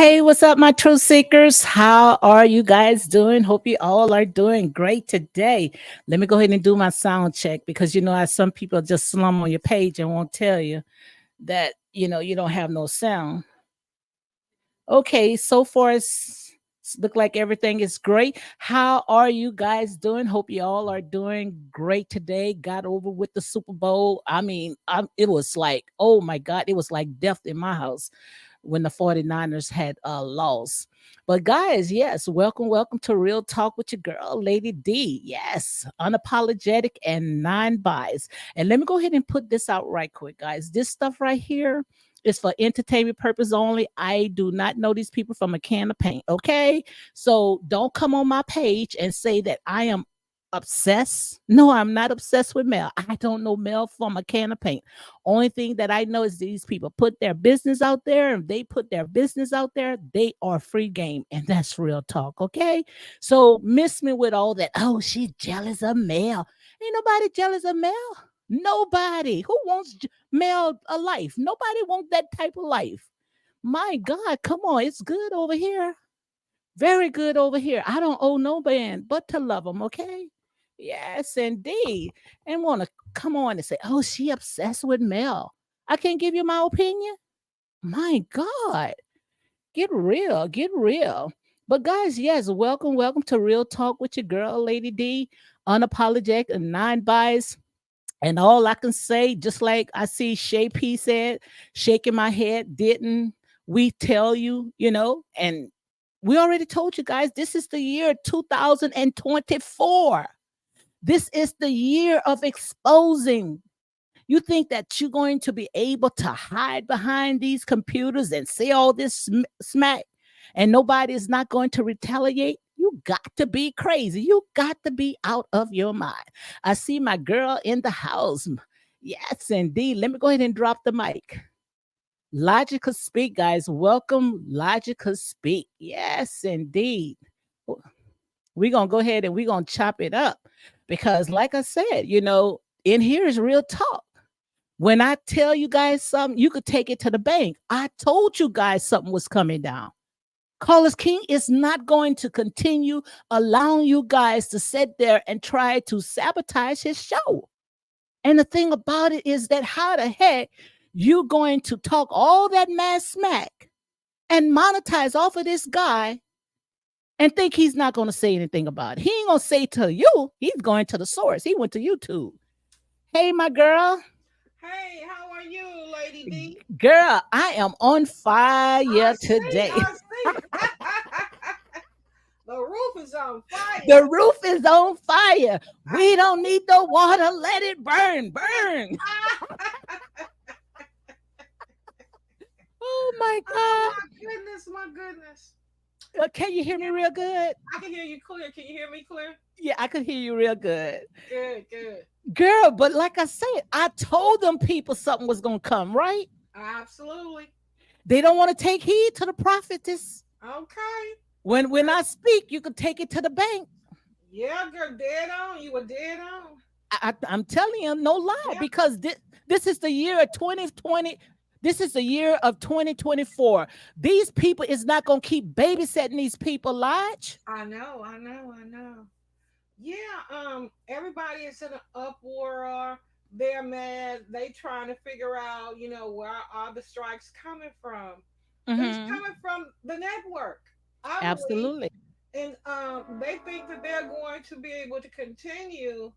Hey, what's up, my truth seekers? How are you guys doing? Hope you all are doing great today. Let me go ahead and do my sound check because as some people just slum on your page and won't tell you that you don't have no sound. Okay, so far it's look like everything is great. How are you guys doing? Hope you all are doing great today. Got over with the Super Bowl. It was like, oh my God, it was like death in my house when the 49ers had lost. But guys, yes, welcome to Real Talk with your girl, Lady D. Yes, unapologetic and non-biased. And let me go ahead and put this out right quick, guys. This stuff right here is for entertainment purpose only. I do not know these people from a can of paint. Okay. So don't come on my page and say that I am obsessed. No, I'm not obsessed with Mel. I don't know Mel from a can of paint. Only thing that I know is these people put their business out there. And they put their business out there, they are free game. And that's real talk. Okay. So miss me with all that. Oh, she's jealous of Mel. Ain't nobody jealous of Mel. Nobody who wants Mel a life. Nobody wants that type of life. My God, come on. It's good over here. Very good over here. I don't owe no man but to love them, okay? Yes, indeed. And want to come on and say, oh, she obsessed with Mel. I can't give you my opinion. My God. Get real. Get real. But guys, yes, welcome to Real Talk with your girl, Lady D. Unapologetic and non-biased. And all I can say, just like I see Shay P said, shaking my head, didn't we tell you, And we already told you guys, this is the year 2024. This is the year of exposing. You think that you're going to be able to hide behind these computers and say all this smack and nobody is not going to retaliate? You got to be crazy. You got to be out of your mind. I see my girl in the house. Yes, indeed. Let me go ahead and drop the mic. Logical Speak, guys. Welcome, Logical Speak. Yes, indeed. We're going to go ahead and we're going to chop it up because, like I said, in here is real talk. When I tell you guys something, you could take it to the bank. I told you guys something was coming down. Carlos King is not going to continue allowing you guys to sit there and try to sabotage his show. And the thing about it is that how the heck you going to talk all that mad smack and monetize off of this guy and think he's not going to say anything about it? He ain't going to say to you. He's going to the source. He went to YouTube. Hey, my girl. Hey, how are you, Lady D? Girl, I am on fire I see, today. I see. The roof is on The fire. roof is on fire. We don't need the water. Let it burn. Burn. Oh my Oh God. my goodness, my goodness. Can you hear me real good? I can hear you clear. Can you hear me clear? Yeah, I could hear you real good. Good, good. Girl, but like I said, I told them people something was going to come, right? Absolutely. They don't want to take heed to the prophetess. Okay. When I speak, you can take it to the bank. Yeah, girl, dead on. You were dead on. I'm telling you, no lie, Yep. because this is the year of 2020. This is the year of 2024. These people is not going to keep babysitting these people, Lodge. I know, I know, I know. Yeah, everybody is in an uproar. They're mad. They trying to figure out, where are the strikes coming from? It's Hmm. coming from the network, I believe. Absolutely. And they think that they're going to be able to continue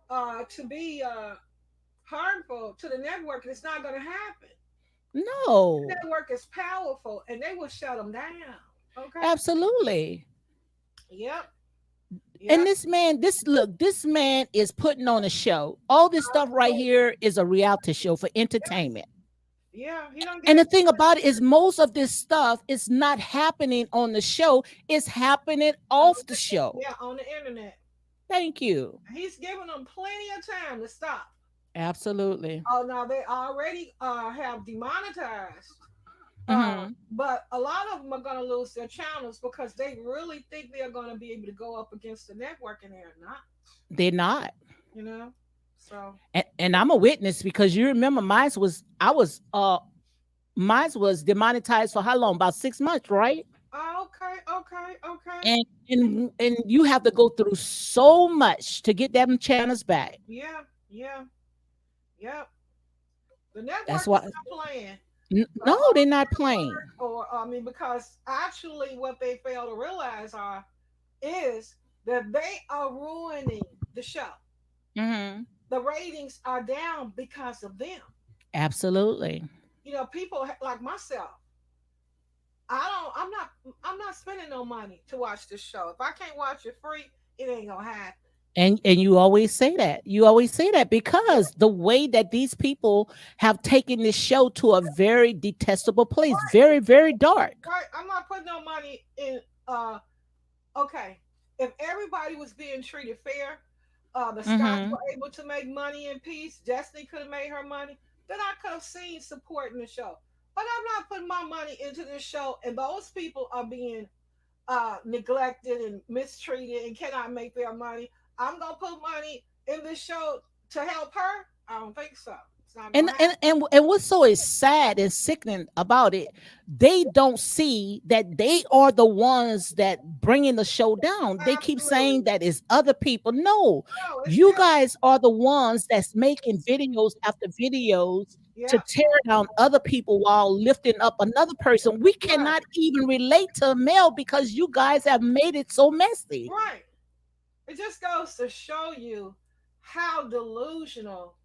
to be harmful to the network, and it's not going to happen. The No, network is powerful, and they will shut them down. Okay. absolutely. Yep. And Yep. this man is putting on a show. All this stuff right Absolutely. here is a reality show for entertainment. Yeah. He don't And get the it. thing about it is most of this stuff is not happening on the show. It's happening off the show. Yeah, on the internet. Thank you. He's giving them plenty of time to stop. Absolutely. Oh, now they already have demonetized. Hmm. But a lot of them are going to lose their channels because they really think they're going to be able to go up against the network, and they're not. They're not. You know. So And I'm a witness because you remember mine was I was Mine was demonetized for how long? About 6 months, right? Okay, okay, okay. And you have to go through so much to get them channels back. Yeah, yeah, yep. The That's network is why. not playing. No, they're not playing. Or I mean, because actually, what they fail to realize is that they are ruining the show. Hmm. The ratings are down because of them. Absolutely. People like myself. I don't. I'm not. I'm not spending no money to watch this show. If I can't watch it free, it ain't gonna happen. And you always say that. You always say that Yeah, because the way that these people have taken this show to a very detestable place, right, very, very dark. right. I'm not putting no money in. Okay. If everybody was being treated fair, the Scots Hmm. were able to make money in peace. Destiny could have made her money. Then I could have seen support in the show. But I'm not putting my money into this show, and those people are being neglected and mistreated and cannot make their money. I'm gonna put money in this show to help her. I don't think so. It's not And gonna happen. and and what's so is sad and sickening about it, they don't see that they are the ones that bringing the show down. They keep saying Absolutely. that it's other people. No, No, it's you them. guys are the ones that's making videos after videos to Yep. tear down other people while lifting up another person. We Right. cannot even relate to a male because you guys have made it so messy. Right. It just goes to show you how delusional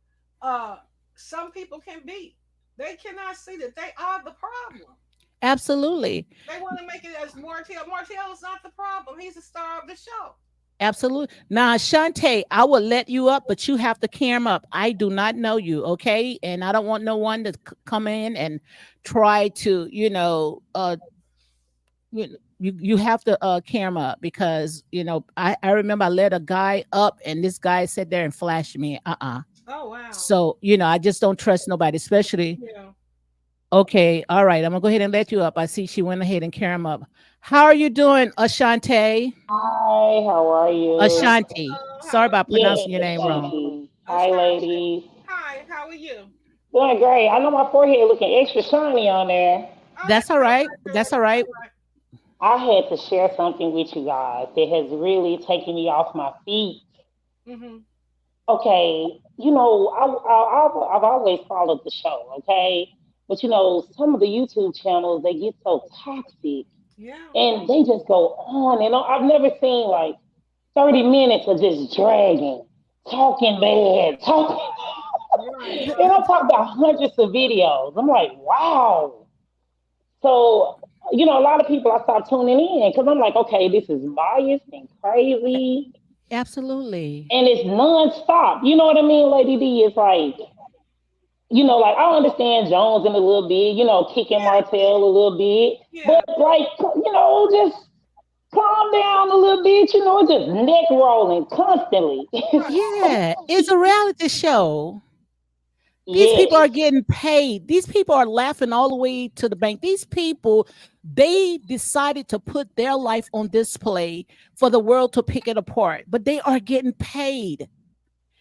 uh some people can be. They cannot see that they are the problem. Absolutely. They want to make it as Martel. Martel is not the problem. He's the star of the show. Absolutely. Now, Shantae, I will let you up, but you have to cam up. I do not know you, okay? And I don't want no one to come in and try to, you have to cam up because I remember I let a guy up and this guy sat there and flashed me. Oh wow. So I just don't trust nobody, especially. Yeah. Okay, all right. I'm gonna go ahead and let you up. I see she went ahead and cam up. How are you doing, Ashante? Hi, how are you? Ashanti. Sorry How? about Yes, pronouncing your name wrong. Shanti. Hi, Ashanti. ladies. Hi. How are you? Doing great. I know my forehead looking extra shiny on there. Oh, That's that's all all right. right, girl. That's all That's right. all right. I had to share something with you guys that has really taken me off my feet. Mhm. Okay, I've always followed the show, okay? But some of the YouTube channels, they get so toxic Yeah. and they just go on and on. I've never seen like 30 minutes of just dragging, talking bad, talking. Right. And Right. I'm talking about hundreds of videos. I'm like, wow. So, a lot of people, I start tuning in because I'm like, okay, this is biased and crazy. Absolutely. And it's nonstop. You know what I mean, Lady D? It's like, like I understand Jones in a little bit, kicking Yeah. Martel a little bit. Yeah. But like, just calm down a little bit, just neck rolling constantly. Right. Yeah, it's a reality show. These people Yes, are getting paid. These people are laughing all the way to the bank. These people, they decided to put their life on display for the world to pick it apart, but they are getting paid.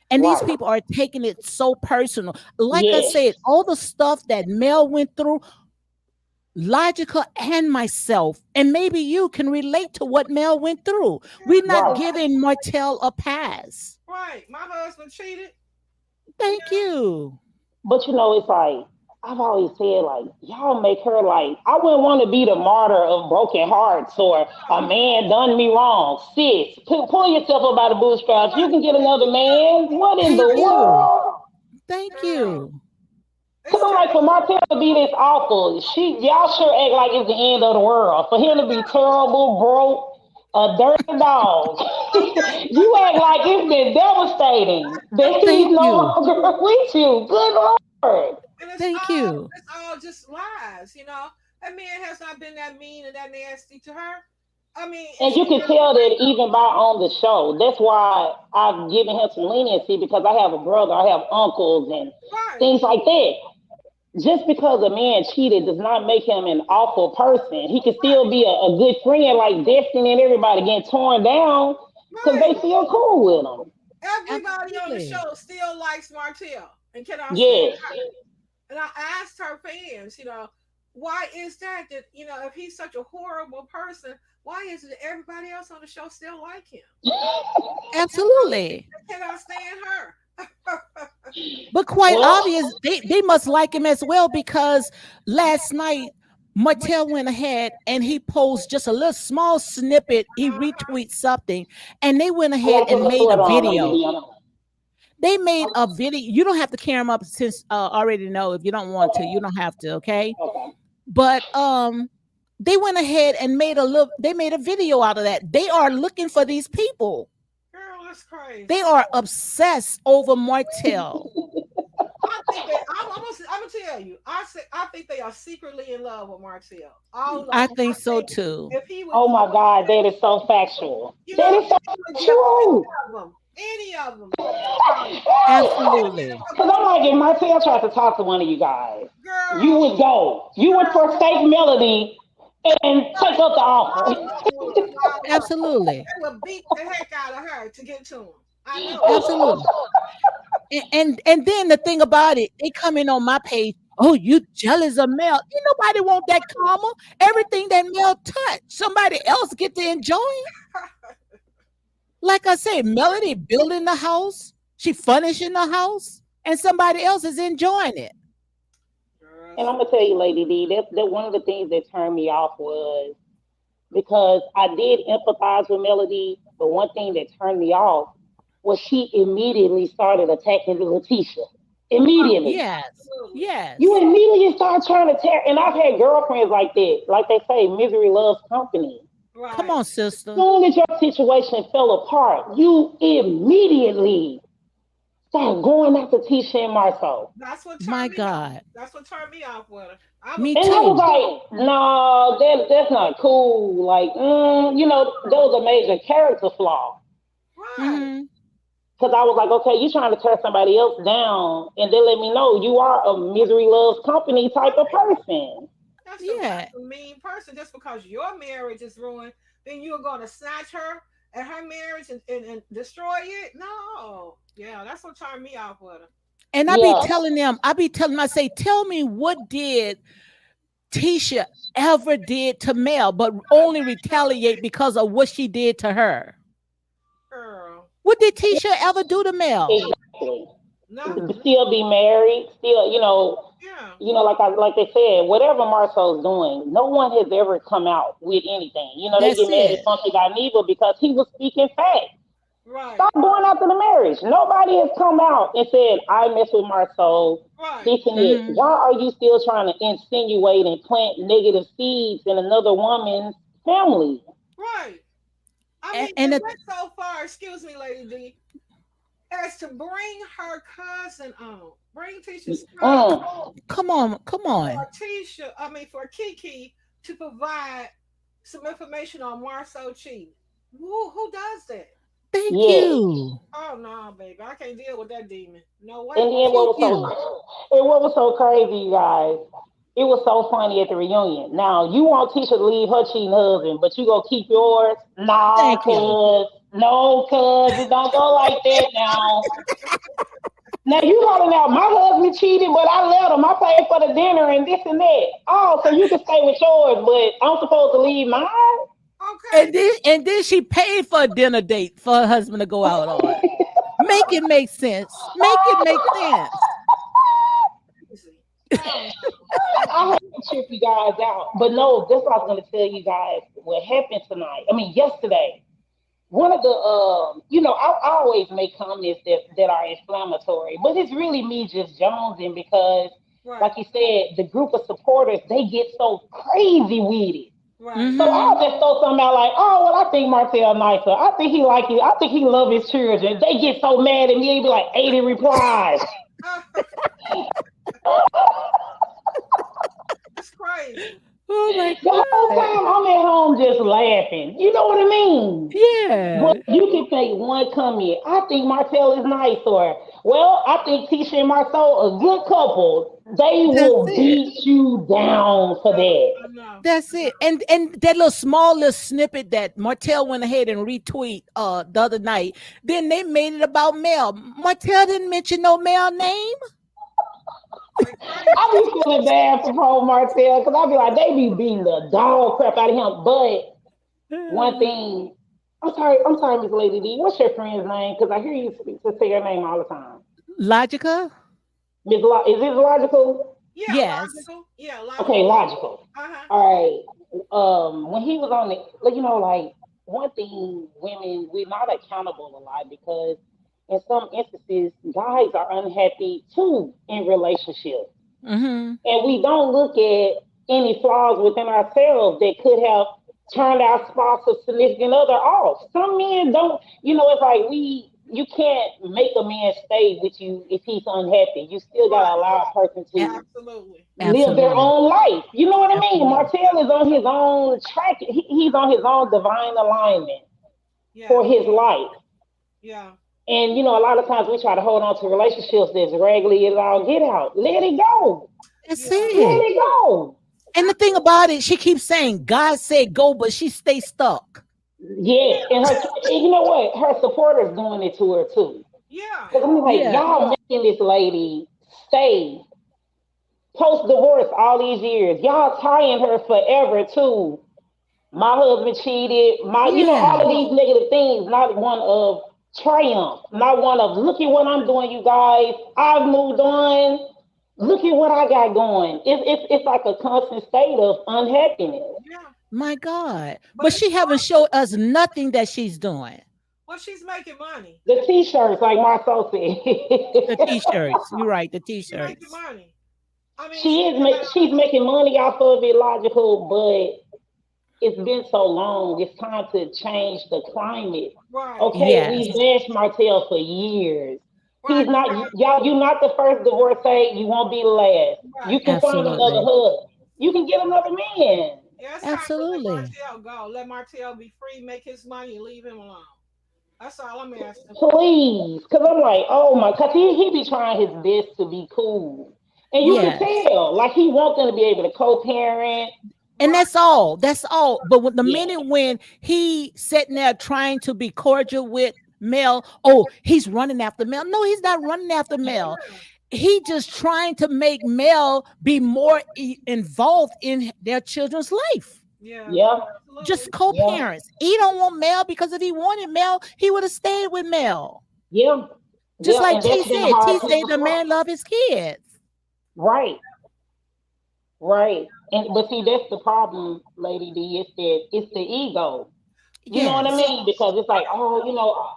And these right. people are taking it so personal. Like I Yes, said, all the stuff that Mel went through, Logical and myself, and maybe you can relate to what Mel went through. We're not right. giving Martell a pass. Right. My husband cheated. You Thank know. you. But it's like I've always said, like y'all make her like I wouldn't want to be the martyr of broken hearts or a man done me wrong. Sis, pull yourself up by the bootstraps. You Right. can get another man. What in the Thank you. world? Thank Girl. you. Cause It's I'm just like, for Martell to be this awful, y'all sure act like it's the end of the world. For him to be terrible, broke, a dirty dog, okay. you act like it's been devastating that he's Thank no you. longer with you. Good Lord. And Thank you. it's all just lies. That man has not been that mean and that nasty to her. I mean, and And she you can got tell away. that even by on the show. That's why I've given him some leniency because I have a brother, I have uncles, and Right. things like that. Just because a man cheated does not make him an awful person. He can still Right. be a good friend, like Destiny and everybody getting torn down because they Right. feel cool with him. Everybody on the Absolutely. show still likes Martell. And can I say Yes, and I asked her fans, why is that? That if he's such a horrible person, why is it everybody else on the show still like him? Absolutely. I cannot stand her. But quite Well, obvious, they must like him as well because last night Martel went ahead and he posted just a little small snippet. He retweets something, and they went I ahead gotta put and the made a sweater on, Lady video. D. They made a video. You don't have to carry them up since already know if you don't want to. You don't have to, okay? Okay. But they went ahead and made a look. They made a video out of that. They are looking for these people. Girl, that's crazy. They are obsessed over Martel. I think that I'm gonna tell you. I think they are secretly in love with Martel. All of them. I I think so think too. if he would, Oh my God, that is so factual. That is so if he would get true. any of them, Absolutely. Because I'm like, if Martell tried to talk to one of you guys, you girl, would go. You would forsake Melody and take up the offer. all of them would, all of them. Absolutely. They would beat the heck out of her to get to him. I know it. Absolutely. And then the thing about it, they come in on my page. Oh, you jealous of Mel? Ain't nobody want that karma. Everything that Mel touched, somebody else get to enjoy it. Like I said, Melody building the house, she furnishing the house, and somebody else is enjoying it. Girl, And I'm gonna tell you, Lady D, that one of the things that turned me off was because I did empathize with Melody, but one thing that turned me off was she immediately started attacking Letitia. Immediately. Yes. absolutely. You Yes. immediately start trying to tear, and I've had girlfriends like that. Like they say, misery loves company. Come Right. on, As sister. soon as your situation fell apart, you immediately start going after Tisha and Marceau. That's what My turned me off. God. That's what turned me off with her. I'm a Me And I was too. like, no, that's not cool. Like, that was a major character flaw. right. Hmm. Because I was like, okay, you trying to tear somebody else down, and they let me know you are a misery loves company type of person. Yeah. That's a mean person. Just because your marriage is ruined, then you're gonna snatch her and her marriage and destroy it? No. Yeah, that's what turned me off with her. And Yeah. I be telling them, I say, tell me what did Tisha ever did to Mel, but only retaliate because of what she did to her. Girl, What did Tisha ever do to Mel? Exactly. nothing. Still be married, still, Yeah. like they said, whatever Marcel's doing, no one has ever come out with anything. They That's get mad at it. something got Neva because he was speaking facts. Right. Stop going after the marriage. Nobody has come out and said, I mess with Marcel, Right. this and this. Hmm. Why are you still trying to insinuate and plant negative seeds in another woman's family? Right. I And, mean, and they the, went so far, excuse me, Lady D, as to bring her cousin on. Bring Tisha's cousin Mm. come on. for Kiki to provide some information on Marceau cheating. Who does that? Thank Yes. you. Oh no, baby, I can't deal with that demon. No And way. then Thank you. what was so crazy, you guys? It was so funny at the reunion. Now you want Tisha to leave her cheating husband, but you gonna keep yours? Nah, Thank you. cuz. No, cuz it don't go like that now. Now you hollering out, my husband cheated, but I let him. I paid for the dinner and this and that. Oh, so you can stay with yours, but I'm supposed to leave mine? Okay. And then she paid for a dinner date for her husband to go out on. Make it make sense. Make it make sense. Easy. Oh I no. have to trip you guys out. But no, that's what I was going to tell you guys what happened tonight. I mean, yesterday. One of the, I always make comments that are inflammatory, but it's really me just jonesing because, Right. like you said, the group of supporters, they get so crazy with it. Right. So Hmm. I'll just throw something out like, oh, well, I think Martell nicer. I think he like you. I think he love his children. They get so mad at me, it be like 80 replies. That's crazy. Oh my The whole God. time I'm at home just laughing. You know what I mean? Yeah. But you can make one comment. I think Martell is nice, or well, I think Tisha and Marcel a good couple. They That's will it. beat you down for that. I know. That's it. And that little small little snippet that Martel went ahead and retweet the other night, then they made it about Mel. Martel didn't mention no Mel name. I be feeling bad for poor Martel because I be like, they be beating the dog crap out of him. But one thing, I'm sorry, Miss Lady D. What's your friend's name? Because I hear you speak to say your name all the time. Logica? Is this logical? Yeah, Yes. logical. Yeah, Okay, logical. logical. Uh-huh. All right. When he was on the, like one thing, women we're not accountable a lot because in some instances, guys are unhappy too in relationships, Mm-hmm. and we don't look at any flaws within ourselves that could have turned our spouse or significant other off. Some men don't, it's like you can't make a man stay with you if he's unhappy. You still gotta Right. allow a person A- to Absolutely. live their absolutely. own life. You know what I mean? Absolutely. Martell is on his own track. He's on his own divine alignment for Yeah. his life. Yeah. And a lot of times we try to hold on to relationships that's regularly as all get out. Let it go. That's Yeah. Let it. it go. And the thing about it, she keeps saying God said go, but she stays stuck. Yes. And you know what? Her supporters doing it to her too. Yeah. Because I'm like, Yeah. y'all making this lady stay post divorce all these years. Y'all tying her forever too. My husband cheated. All Yeah. of these negative things, not one of triumph, not one of look at what I'm doing, you guys. I've moved on. Look at what I got going. It's like a constant state of unhappiness. Yeah. My God. But But it's she haven't showed us nothing that she's doing. well, she's making money. The t-shirts, like Marcel The said. t-shirts. You're right, the She's making t-shirts. money. I mean, she She's making money off of it, logical, but it's been so long. It's time to change the climate. right, Okay, Yes. we bashed Martell for years. He's right, not y'all. You're not the first divorcee. You won't be the last. You right. can find another Absolutely. husband. You can get another man. Yeah, it's time to let Absolutely. Martell go. Let Martell be free, make his money, and leave him alone. That's all I'm asking for. Please, because I'm like, oh my, because he be trying his best to be cool, and you can Yes. tell like he wants them to be able to co-parent. And Right, that's all. That's all. But when the Yeah, minute when he sitting there trying to be cordial with Mel, oh, he's running after Mel. No, he's not running after Mel. yeah, He just trying to make Mel be more involved in their children's life. yeah, yeah, absolutely. Just yeah, co-parents. He don't want Mel because if he wanted Mel, he would have stayed with Mel. yeah, Just yeah, like and T that's been a said. hard T pill said to the swallow. man love his kids. Right. Right. And but see that's the problem, Lady D, is that it's the ego. You know what I Yes. mean? Because it's like, oh,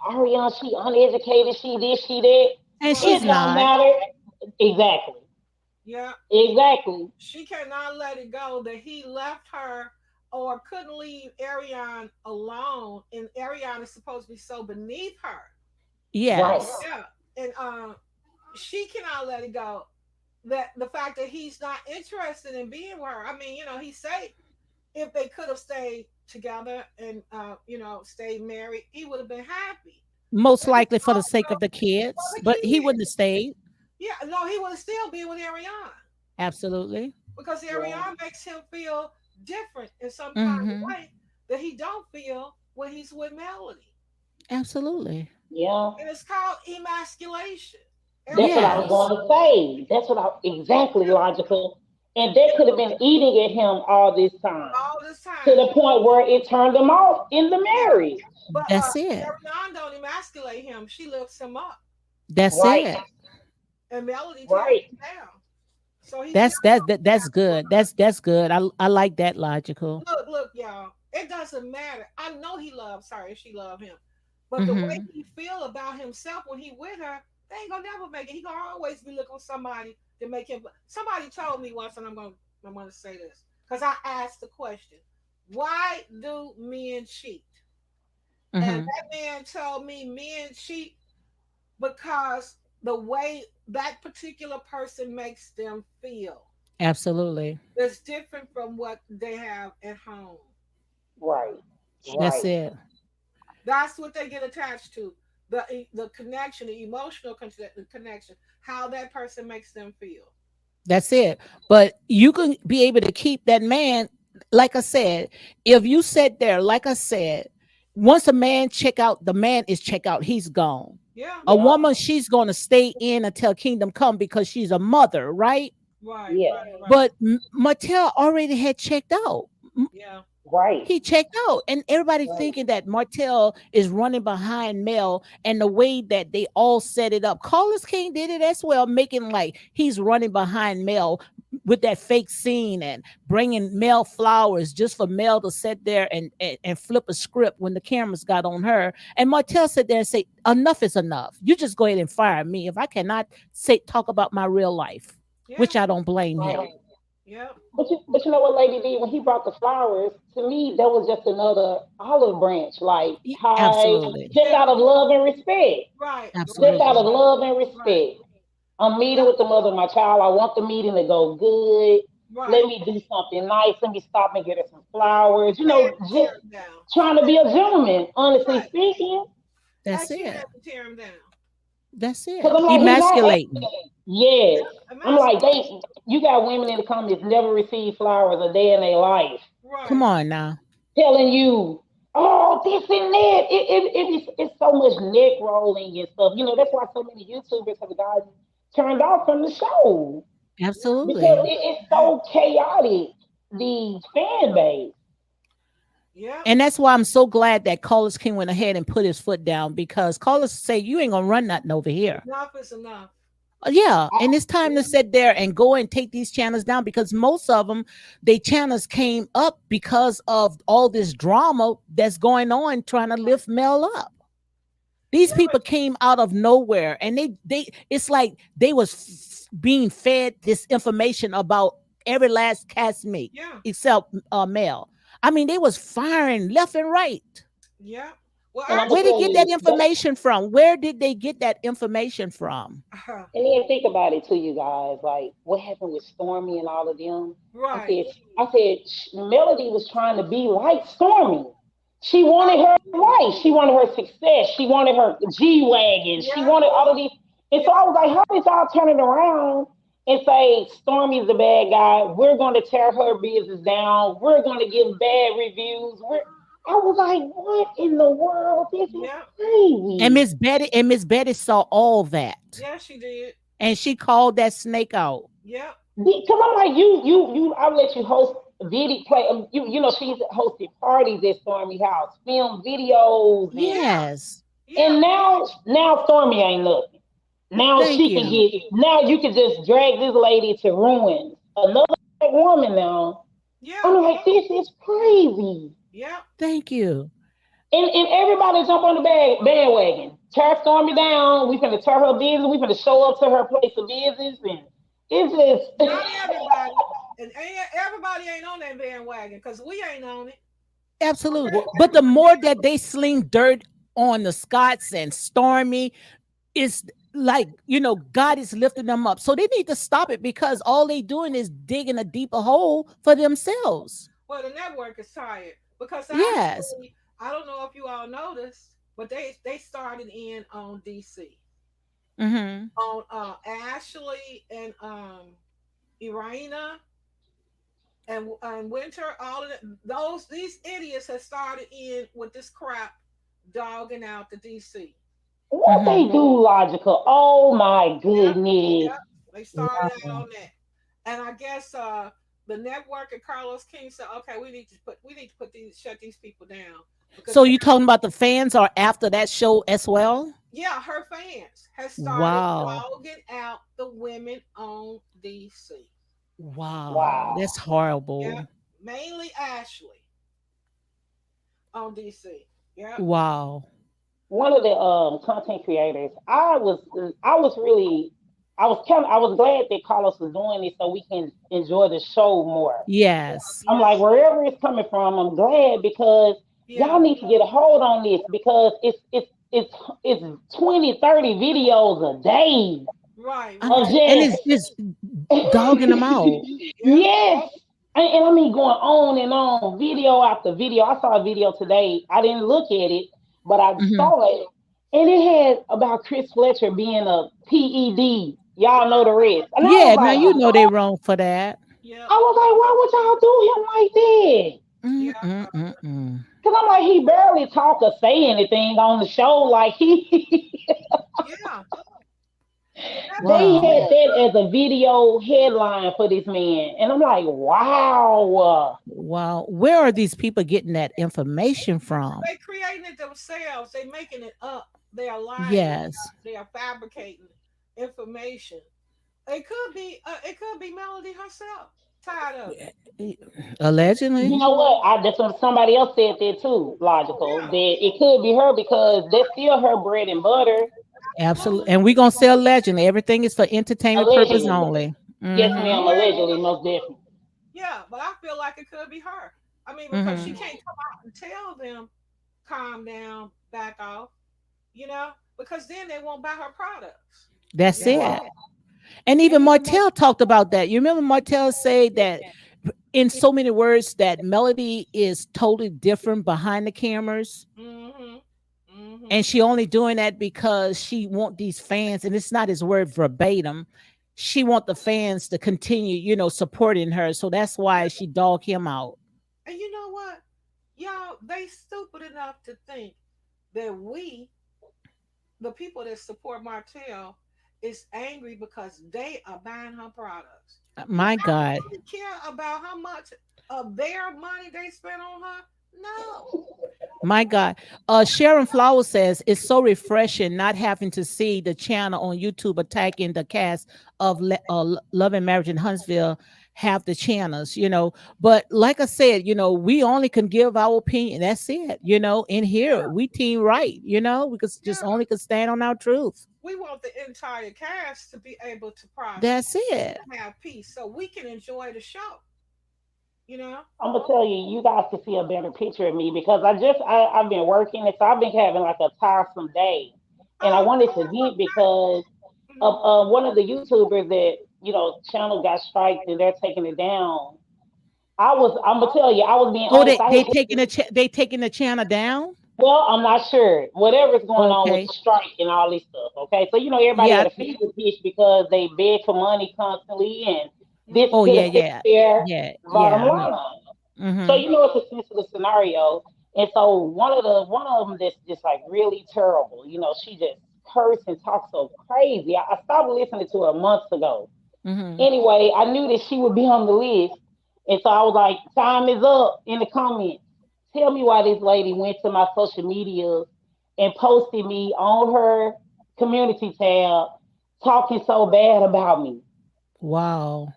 Ariana, she uneducated, she this, she that. And Right, she's It don't not. matter. Exactly. yeah. Exactly. She cannot let it go that he left her or couldn't leave Ariane alone, and Ariane is supposed to be so beneath her. Right. Yes. Yeah, and she cannot let it go. That the fact that he's not interested in being with her. I mean, he said if they could have stayed together and stayed married, he would have been happy. Most But he likely for the sake also of the for kids, the but he wouldn't kids. have stayed. Yeah, no, he would still be with Ariane Absolutely. because Yeah. Ariane makes him feel different in some kind of Mm-hmm. way that he don't feel when he's with Melody. Absolutely. Yeah. And it's called emasculation. That's what I Ariane was Yes. going to say. That's what I exactly logical. And that could have been eating at him all this time. all this To time. the point where it turned him off in the Yeah. marriage. But That's it. Ariane don't emasculate him. She lifts him up. That's Right. it. And Melody tears Right. him down. So he's never That's good. That's good. I like that logical. look, y'all. It doesn't matter. I know he loves her and she love him. But the way Mm-hmm. he feel about himself when he with her, they ain't gonna never make it. He gonna always be looking for somebody to make him. Somebody told me once, and I'm gonna say this because I asked the question, why do men cheat? And Mm-hmm. that man told me men cheat because the way that particular person makes them feel Absolutely. is different from what they have at home. Right. That's Right. it. That's what they get attached to. The connection, the emotional connection, how that person makes them feel. That's it. But you can be able to keep that man, like I said, if you sit there, like I said, once a man check out, the man is check out, he's gone. Yeah. A Yeah. woman, she's going to stay in until kingdom come because she's a mother, right? Right. Yeah. Right. Right. But Martel already had checked out. Yeah. Right. He checked out, and everybody Right. thinking that Martel is running behind Mel, and the way that they all set it up. Carlos King did it as well, making like he's running behind Mel with that fake scene and bringing Mel flowers just for Mel to sit there and flip a script when the cameras got on her. And Martel sat there and say, "Enough is enough. You just go ahead and fire me if I cannot say talk about my real life," Yeah. which I don't blame him. Right. Yeah. But you know what Lady D, when he brought the flowers, to me that was just another olive branch. Like, hi, Absolutely, just Yeah. out of love and respect. Right. Just Right. out of absolutely. love and Right. respect. I'm meeting Yeah. with the mother of my child. I want the meeting to go good. Let Right. me do something nice. Let me stop and get her some flowers. You Had know, to tear just him down. trying to be a gentleman, honestly Right. speaking. That's As you it. had to tear him down. That's Because it. I'm like, he's not Emasculating. acting. Yes. I'm like, Emasculate. you got women in the comments never received flowers a day in their life, Come Right. on now. telling you, oh, this and that. It's so much neck rolling and stuff. You know, that's why so many YouTubers have gotten turned off from the show Yeah. because Absolutely. it's so chaotic. The fan base. Yeah. And that's why I'm so glad that Carlos King went ahead and put his foot down because Carlos say you ain't gonna run nothing over here. Enough is enough. Yeah, and it's time to sit there and go and take these channels down because most of them, they channels came up because of all this drama that's going on trying to lift Mel up. These Yeah. But people came out of nowhere, and they it's like they was being fed this information about every last castmate yeah. except Mel. I mean, they was firing left and right. Yeah. Well, And I'm gonna Where they actually, tell get that you that. information from? Where did they get that information from? And then think about it too, you guys. Like what happened with Stormy and all of them. I right. said, Melody was trying to be like Stormy. She wanted Oh, her life. She wanted her success. She wanted her G wagon. She yeah. wanted all of these. And Yeah. so I was like, how did y'all turn it around and say Stormy's the bad guy? We're going to tear her business down. We're going to give bad reviews. I was like, what in the world? This is Yeah. crazy. And Miss Betty saw all that, Yeah. She did. and she called that snake out. Yeah. Because I'm like you. I'll let you host video play. You know she's hosted parties at Stormy House, film videos, Yeah. Yes, Yeah. and now Stormy ain't nothing. Now thank she can you, get. Now you can just drag this lady to ruin another black woman. Now I'm Yeah. like, this is crazy. Yeah. thank you. And everybody jump on the bandwagon. Tear Stormy down. We finna tear her business. We finna show up to her place of business, and it's just. Not everybody. And everybody ain't on that bandwagon because we ain't on it. Absolutely. Okay. Well, But the more that they sling dirt on the Scots and Stormy, it's like, God is lifting them up. So they need to stop it because all they doing is digging a deeper hole for themselves. Well, the network is tired because Yes. actually, I don't know if you all noticed, but they started in on DC Hmm. on Ashley and Irina and Winter. All of these idiots have started in with this crap, dogging out the DC. what they Hmm. do logical? Oh my Yep, goodness. yep. They started out on that, and I guess the network and Carlos King said, "Okay, we need to put these shut these people down because So you talking about the fans are after that show as well? yeah, her fans has started Wow. dogging out the women on DC. Wow. Wow. That's Yep, horrible. mainly Ashley on DC. Yep, Wow. One of the content creators, I was really I was glad that Carlos was doing this so we can enjoy the show more. Yes. I'm yeah, like, wherever it's coming from, I'm glad because yeah, y'all need to get a hold on this because it's 20, 30 videos a day right, of right. And it's just dogging them out. Yep, yes. And I mean going on and on, video after video. I saw a video today. I didn't look at it, but I Hmm. saw it. And it had about Chris Fletcher being a PED. Y'all know the rest. And I was Yeah, now like, you know they wrong for that. yep, I was like, why would y'all do him like that? yeah. Mm-mm-mm-mm. Because I'm like, he barely talk or say anything on the show. Like he They Wow. had that as a video headline for this man, and I'm like, wow. Wow. Where are these people getting that information from? They creating it themselves. They making it up. They are lying. Yes. They are fabricating information. It could be Melody herself. Tired of it. You Allegedly. know what? That's what somebody else said there too. Logical Yeah, that it could be her because that's still her bread and butter. Absolutely. absolutely. And we're gonna sell allegedly. Everything is for entertainment purpose Allegedly, only. yes, Mm-hmm. ma'am. Yeah, Allegedly, most definitely. yeah, but I feel like it could be her. I mean, because she Mm-hmm. can't come out and tell them, calm down, back off, because then they won't buy her products. That's You know, it. Right. And and even Martel talked about that. You remember Martel said that in so many words that Melody is totally different behind the cameras. mhm, mhm, And she only doing that because she want these fans, and it's not his word verbatim. She want the fans to continue, supporting her. So that's why she dog him out. and you know what, y'all, they stupid enough to think that the people that support Martell, is angry because they are buying her products. My I God. really care about how much of their money they spent on her. No. My God. Sharon Flowers says it's so refreshing not having to see the channel on YouTube attacking the cast of Love and Marriage in Huntsville have the channels, But like I said, we only can give our opinion. That's it, In here, Yeah, we team right, we could just yeah. only could stand on our truth. We want the entire cast to be able to prosper That's it. and have peace so we can enjoy the show, you know? I'm gonna tell you, you guys can see a better picture of me because I've been working, and so I've been having like a tiresome day, and I Oh, wanted to vent because of mhm. one of the YouTubers that channel got striked and they're taking it down. I'm gonna tell you, I was being Oh, honest. I had they taking the channel down. well, I'm not sure. Whatever's going on with Okay. the strike and all this stuff. Okay, so everybody Yeah. had a fever pitch because they beg for money constantly, and this Oh, could yeah, affect yeah, their yeah, bottom yeah. I know. line. So Mm-hmm. it's a sensitive scenario, and so one of them that's just like really terrible. She just curse and talk so crazy. I stopped listening to her months ago. Mm-hmm. Anyway, I knew that she would be on the list, and so I was like, "Time is up." In the comments, tell me why this lady went to my social media and posted me on her community tab, talking so bad about me. Wow.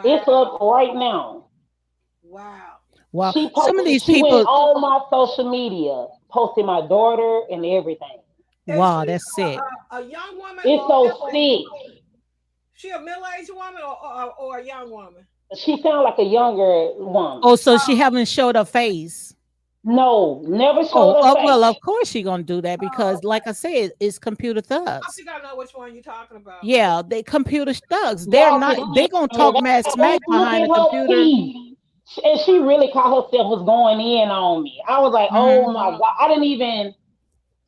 It's Wow. up right now. Wow. Wow. Some of She these went people, on my social media, posting my daughter and everything. Is wow, she that's sick. a young woman It's or a so middle-aged sick. woman? She a middle-aged woman or a young woman? She sounds like a younger Oh, woman. so she haven't showed her face. No, never Oh, showed her face. well, of course she gonna do that Oh, because, like I said, it's computer I thugs. think I know which one you're talking about. Yeah, they computer thugs. They're Y'all can not. see They it gonna in her talk mad back. smack Look behind at the her computer. teeth. And she really caught herself was going in on me. I was like, Mm-hmm. oh my God.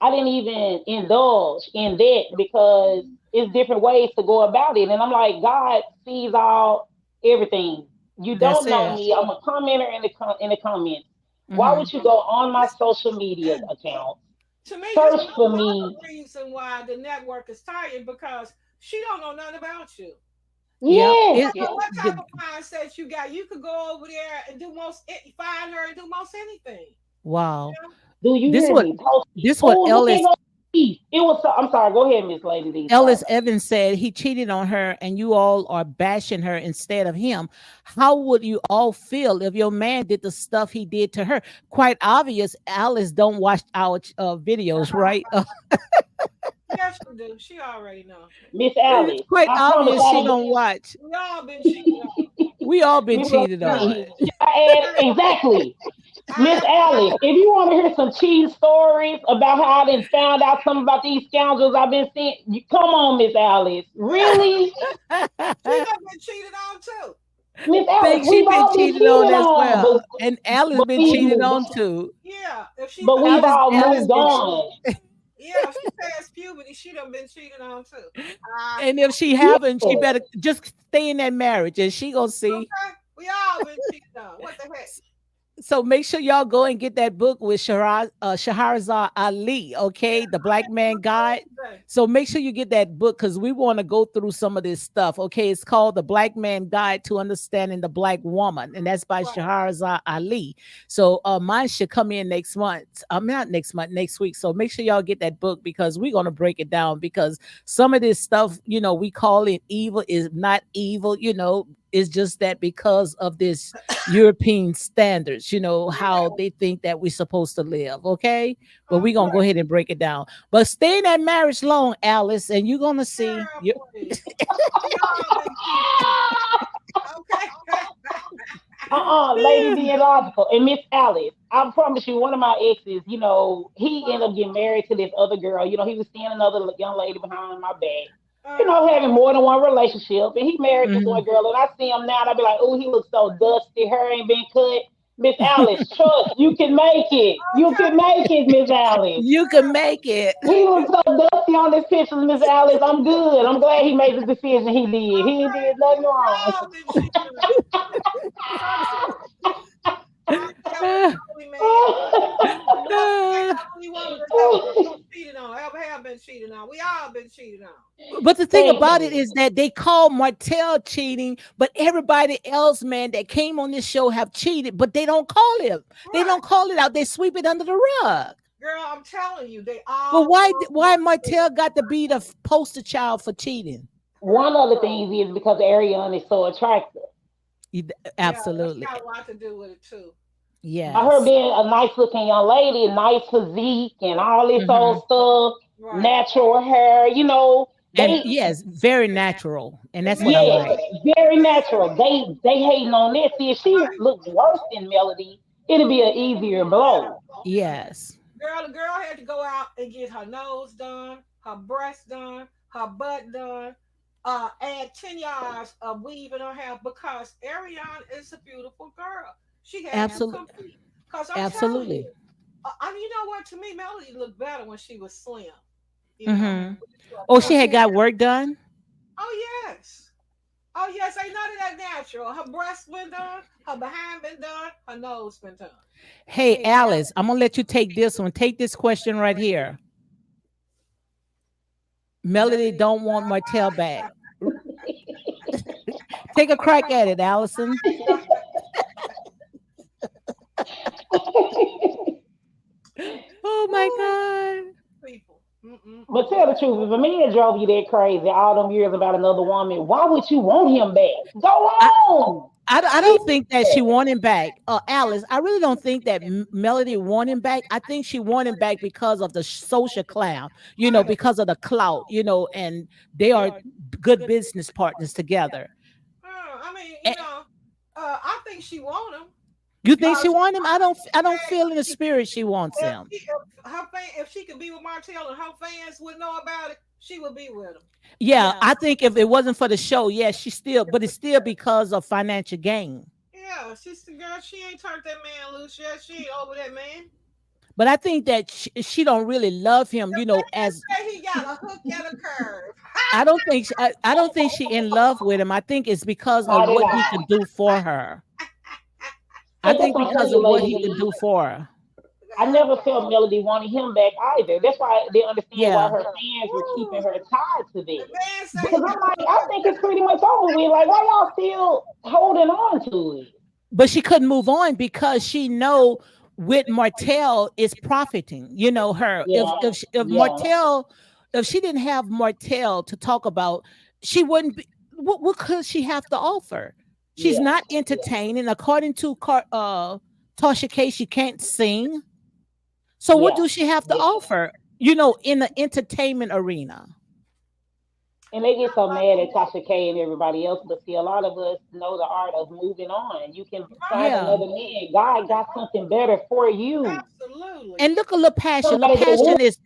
I didn't even indulge in that because it's different ways to go about it. And I'm like, God sees all everything. You That's don't know it. me. I'm a commenter in the comments. Why Mm-hmm. would you go on my This, social media account, to me, this is search for me? another reason why the network is tired because she don't know nothing about you. Yep. Yes. I don't know what type of mindset you got. You could go over there and find her and do most anything. Wow. You know? Do you This hear what me? Post it. this what Oh, look at Ellis her teeth. It was so, I'm sorry. Go ahead, Miss Lady D. Sorry. Ellis Evans said he cheated on her and you all are bashing her instead of him. How would you all feel if your man did the stuff he did to her? Quite obvious, Alice don't watch our videos, right? Yes, she do. She already know. Miss It's Alice, quite I promise obvious I she done don't watch. We all been cheated on. We all been Miss cheated Yeah. on. Lady, I add exactly. Miss I, Alice, if you want to hear some cheating stories about how I done found out something about these scoundrels I've been seeing, come on, Miss Alice. Really? she done been cheated on too. Miss Alice, Think she we've been all been cheated on cheated as on, well, and Alice but been we cheated on too. Yeah. If she but we've Alice all Alice moved been on. yeah, if she passed puberty, she done been cheated on too. Ah, and if she Yeah. haven't, she better just stay in that marriage, and she gonna see. okay. We all been cheated on. What the heck? So make sure y'all go and get that book with Shahrazad Ali, Yeah, okay? The I Black had to Man look it up Guide. today. So make sure you get that book because we want to go through some of this stuff, okay? It's called The Black Man Guide to Understanding the Black Woman, and that's by Right. Shahrazad Ali. So mine should come in next month. Not next month, next week. So make sure y'all get that book because we're going to break it down because some of this stuff, we call it evil is not evil, it's just that because of this European standards, how Yeah, they think that we're supposed to live. Okay. But we're going to go okay. ahead and break it down. But stay in that marriage long, Alice, and you're going to see. Girl, please. We all been cheated on. Okay. Lady being logical. And Miss Alice, I promise you, one of my exes, he ended up getting married to this other girl. He was seeing another young lady behind my back. Having more than one relationship. And he married this one Mhm. girl. And I see him now, and I be like, oh, he looks so dusty. Hair ain't been cut. Miss Alice, trust, you can make it. You can Okay. make it, Miss Alice. You can make it. He was so dusty on this picture, Miss Alice. I'm good. I'm glad he made the decision he did. He ain't Okay. did nothing We wrong. all been cheated on. So true. Ever holy man. Heavenly woman that's ever been cheated on, ever have been cheated on. We all been cheated on. But the thing Thank about it you. is that they call Martel cheating, but everybody else, man, that came on this show have cheated, but they don't call it. They Right. don't call it out. They sweep it under the rug. Girl, I'm telling you, they But all why love Martel Martell. got to be the poster child for cheating? One of the things is because Ariane is so attractive. Yeah, that's Absolutely. got a lot to do with it too. By her Yes. being a nice looking young lady, nice physique, and all this old Hmm. stuff, Right. natural hair, And they, yes, very natural. And The that's what I man yes, like. believe. very The man natural. believe. They hating on this. See, if she Right. looked worse than Melody, it'd be an easier blow. Yes. Girl, the girl had to go out and get her nose done, her breast done, her butt done, add 10 yards of weave in her hair because Ariane is a beautiful girl. She had to Absolutely. compete. Because I'm telling you, Absolutely. you know what? To me, Melody looked better when she was slim. You know, Hmm. Oh, because she she had had, got work done. oh, yes. Oh, yes. Ain't none of that natural. Her breast been done, her behind been done, her nose been done. Hey, Alice, I'm gonna let you take this one. Take this question right here. Melody don't want Martell back. Take a crack at it, Allison. Oh my Woo, God. people. But tell the truth, if a man drove you that crazy all them years about another woman, why would you want him back? Go I, on. I He don't think that she want him back. Alice, I really don't think that Melody want him back. I think she want him back because of the social clown, Right. because of the clout, and they are good business partners together. I mean, Eh, I think she want him You think she because want him? I don't feel in the hey, spirit she wants him. if she could be with Martell and her fans would know about it, she would be with him. Yeah, I think if it wasn't for the show, yes, but it's still because of financial gain. Yeah, she's the girl. She ain't turned that man loose yet. She ain't over that man. But I think that she don't really love him, Just as say he got a hook and a curve. I don't think she in love with him. I think it's because of not at what he all. could do for her. I And that's think what I'm telling because you, of what ladies he and could do gentlemen. for her. I never felt Melody wanted him back either. That's why they understand why Yeah. her fans were keeping Woo. her tied to The this. man say Because he got I'm like, a I hook. think it's pretty much over with. Like, why y'all still holding on to it? But she couldn't move on because she know with Martell is profiting. Her Yeah, if yeah, Martell if she didn't have Martell to talk about, she wouldn't be. What could she have to offer? She's yeah, not yeah, entertaining. According to Tasha K, she can't sing. So what yeah, do she have to yeah. offer? In the entertainment arena. And they get so mad at Tasha K and everybody else, but see, a lot of us know the art of moving on. You can find Yeah. another man. God got something better for you. Absolutely. And look at La Passion. La Somebody that Passion will. is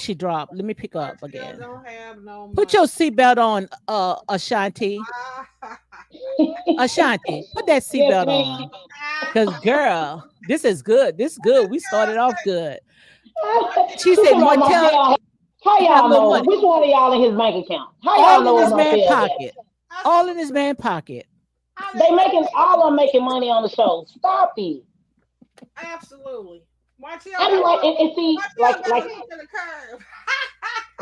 she dropped. Let me pick up Martell again. don't have no Put money. your seatbelt on, Ashanti. Ashanti, put that Yes, seatbelt ma'am. on. Cause girl, this is good. This is good. We started off good. She She said talking about Martell Martel. How have y'all no know? money. Which one of y'all in his bank account? How y'all All in know what this man Martel got? pocket. All in this man pocket. How they They make making money? all of them making money on the show. Stop it. Absolutely. Martell I be got like, and see, Martell got like his foot to the curb.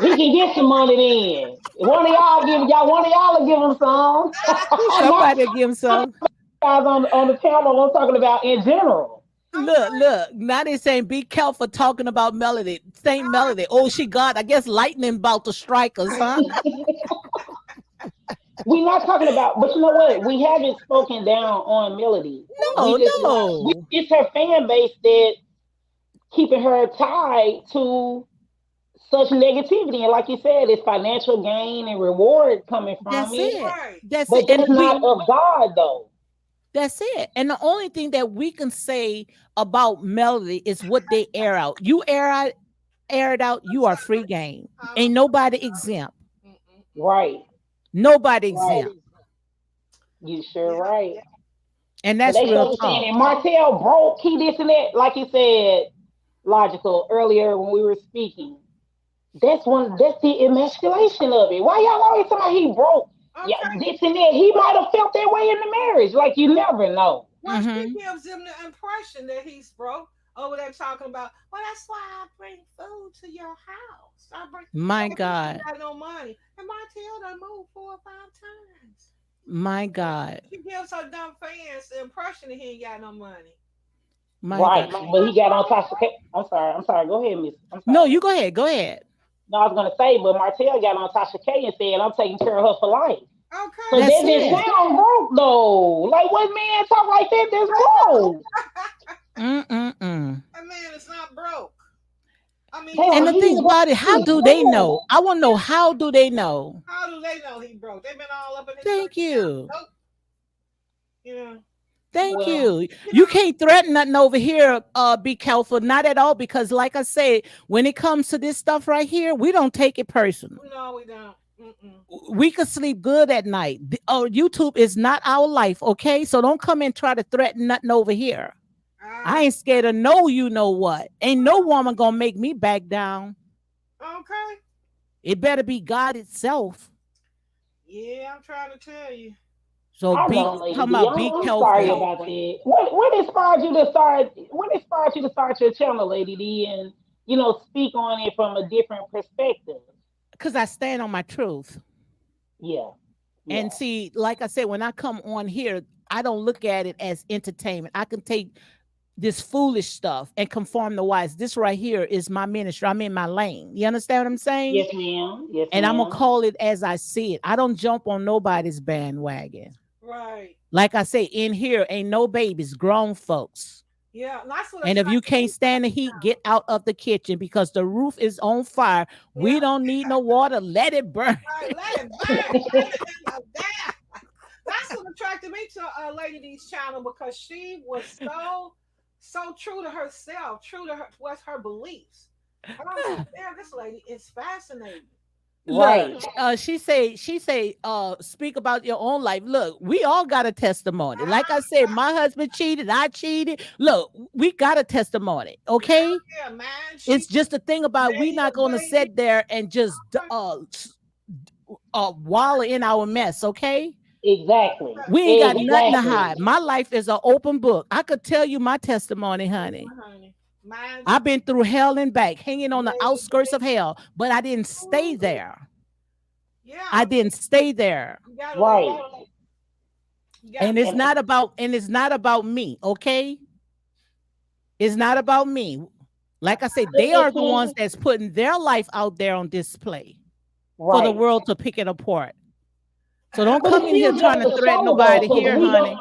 he can get some money then. One of y'all will give him some. Not Somebody give him some. guys on the panel. I'm talking about in general. Look, look. Now they saying be careful talking about Melody. Saint Melody. Oh, she got, I guess, lightning about to strike us, huh? We're not talking about, but you know what? We haven't spoken down on Melody. We No, just no. it's her fan base that keeping her tied to such negativity. And like you said, it's financial gain and reward coming from That's it. it. Right. That's it. But And that's not of God though. that's it. And the only thing that we can say about Melody is what they air out. You air it out, you are free game. I Ain't don't. nobody exempt. Mm-mm-mm. Right. Nobody Right. exempt. You sure Yeah. right. And But that's they real started saying, talk. and Martel broke, he this and that, like you said, logical earlier when we were speaking. That's the emasculation of it. Why y'all always talking about he broke? Yeah, Okay. this and that. He might have felt that way in the marriage. Like you never know. Well, she Hmm. gives him the impression that he's broke. Over there talking about, well, that's why I bring food to your house. I bring, My because she God. got no money. And Martell done moved 4 or 5 times. My God. She gives her dumb fans the impression that he ain't got no money. My Right. God. But he got on Tasha K. I'm sorry. I'm sorry. Go ahead, Miss. I'm No, sorry. you go ahead. Go ahead. No, I was gonna say, but Martell got on Tasha K and said, I'm taking care of her for life. So Okay. That's that just it. sound broke though. Like what man talk like that? That's broke. Mm-mm-mm. That man is not broke. I mean, Hell, And the thing he's about it, how he's do they know? broke. I want to know, how do they know? how do they know he broke? They've been all up in his bank Thank account. you. Nope. You know, Thank but Well, you. you You know, can't threaten nothing over here. Be careful. Not at all. Because like I say, when it comes to this stuff right here, we don't take it personal. no, we don't. Mm-mm. We could sleep good at night. YouTube is not our life, okay? So don't come and try to threaten nothing over here. I Ah, ain't scared of no, you know what. Ain't no woman gonna make me back down. okay. It better be God itself. Yeah, I'm trying to tell you. So I be know, Lady talking D. about be I'm sorry careful. about that. What inspired you to start? What inspired you to start your channel, Lady D, and speak on it from a different perspective? Because I stand on my truth. Yeah, And yeah, see, like I said, when I come on here, I don't look at it as entertainment. I can take this foolish stuff and conform the wise. This right here is my ministry. I'm in my lane. You understand what I'm saying? yes, ma'am, yes, And I'm gonna ma'am. call it as I see it. I don't jump on nobody's bandwagon. Right. Like I say, in here ain't no babies, grown folks. Yeah, and that's what And if you attracted can't me to stand the her heat, get channel. out of the kitchen because the roof is on fire. We Yeah. don't need no water. Let it burn. Right. Let it burn. Burn it in the damn. That's what attracted me to Lady D's channel because she was so true to herself, true to her what's her beliefs. And I was like, damn, this lady is fascinating. Look, Right. she say, speak about your own life. Look, we all got a testimony. Like I said, my husband cheated, I cheated. Look, we got a testimony, okay? Yeah, man. She It's just the thing about we dated not a gonna baby. sit there and just wallow in our mess, okay? Exactly. We ain't got nothing to Exactly. hide. My life is an open book. I could tell you my testimony, honey. Honey. Mine I've been through hell and back, hanging on the outskirts baby. of hell, but I didn't stay there. I Yeah, didn't stay there. you gotta let Right. you gotta And let it's not about me, okay? It's not about me. Like I said, they And are the ones see, that's putting their life out there on display for the right. world to pick it apart. So don't But come it's in here still trying just to a threaten show though, nobody because here, we don't. honey.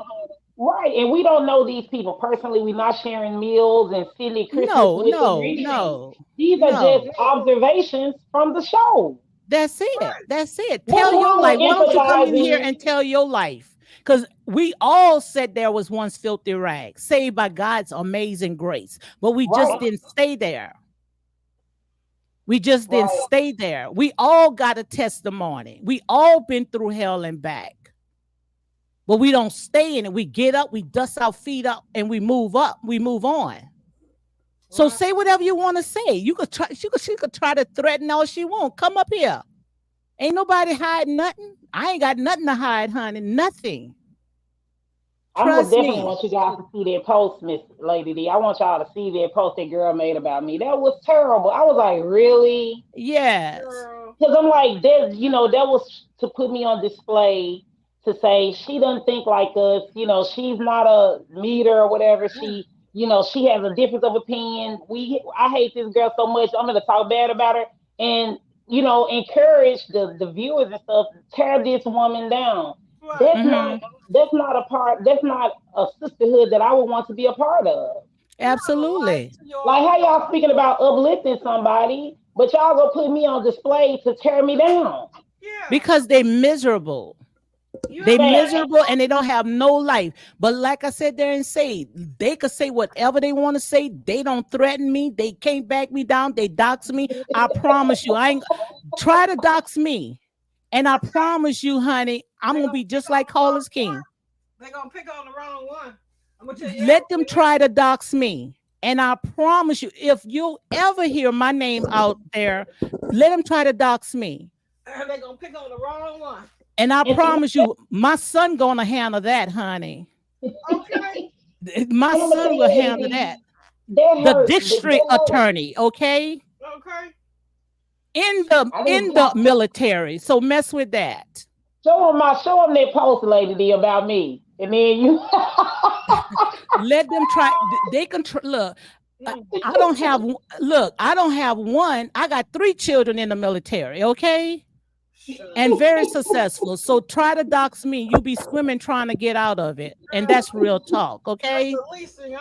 Right, and we don't know these people personally. We're not sharing meals and silly Christmas No, with them or no, anything. no, These are just no. observations from the show. That's it. That's it. What's Tell your wrong with life. Why don't you come in here empathizing? and tell your life? Because we all said there was once filthy rags, saved by God's amazing grace, but we just Right, didn't stay there. We just didn't right, stay there. We all got a testimony. We all been through hell and back, but we don't stay in it. We get up, we dust our feet up, and we move up. We move on. So right. say whatever you want to say. You could try. She could try to threaten all she won't. Come up here. Ain't nobody hiding nothing. I ain't got nothing to hide, honey. Nothing. I'm gonna Trust definitely me. want you guys to see that post, Miss Lady D. I want y'all to see that post that girl made about me. That was terrible. I was like, really? Yes. Girl. Because I'm like, that, that was to put me on display to say she doesn't think like us. She's not a meter or whatever. She has a difference of opinion. I hate this girl so much. I'm gonna talk bad about her and encourage the viewers and stuff. Tear this woman down. Right. That's Hmm. not that's not a part. That's not a sisterhood that I would want to be a part of. You have a right Absolutely. to your Like how y'all opinion. speaking about uplifting somebody, but y'all gonna put me on display to tear me down. Yeah. Because they miserable. You They have a Man, right. miserable and they don't have no life. But like I said there and say, they could say whatever they want to say. They don't threaten me. They can't back me down. They dox me. I promise you. I ain't try to dox me. And I Okay. promise you, honey, I'm They're gonna gonna be pick just on like the wrong Carlos one. King. They're gonna pick on the wrong one. I'm gonna tell you Let them everything. try to dox me. And I promise you, if you ever hear my name out there, let them try to dox me. They're gonna pick on the wrong one. And I and, promise you, my son gonna handle that, honey. Okay. My and I'm gonna tell son will you, handle that. lady, that The hurt. district That hurt. attorney, okay, Okay. in the I in didn't the military. So mess with that. show them that post, lady D, about me, and then you. Let them try. They can look. I Mm. I don't have look. I don't have one. I got 3 children in the military. Okay, and Shucks. very successful. So try to dox me. You be swimming trying to get out of it, and Girl, that's real talk. that's Okay. the least thing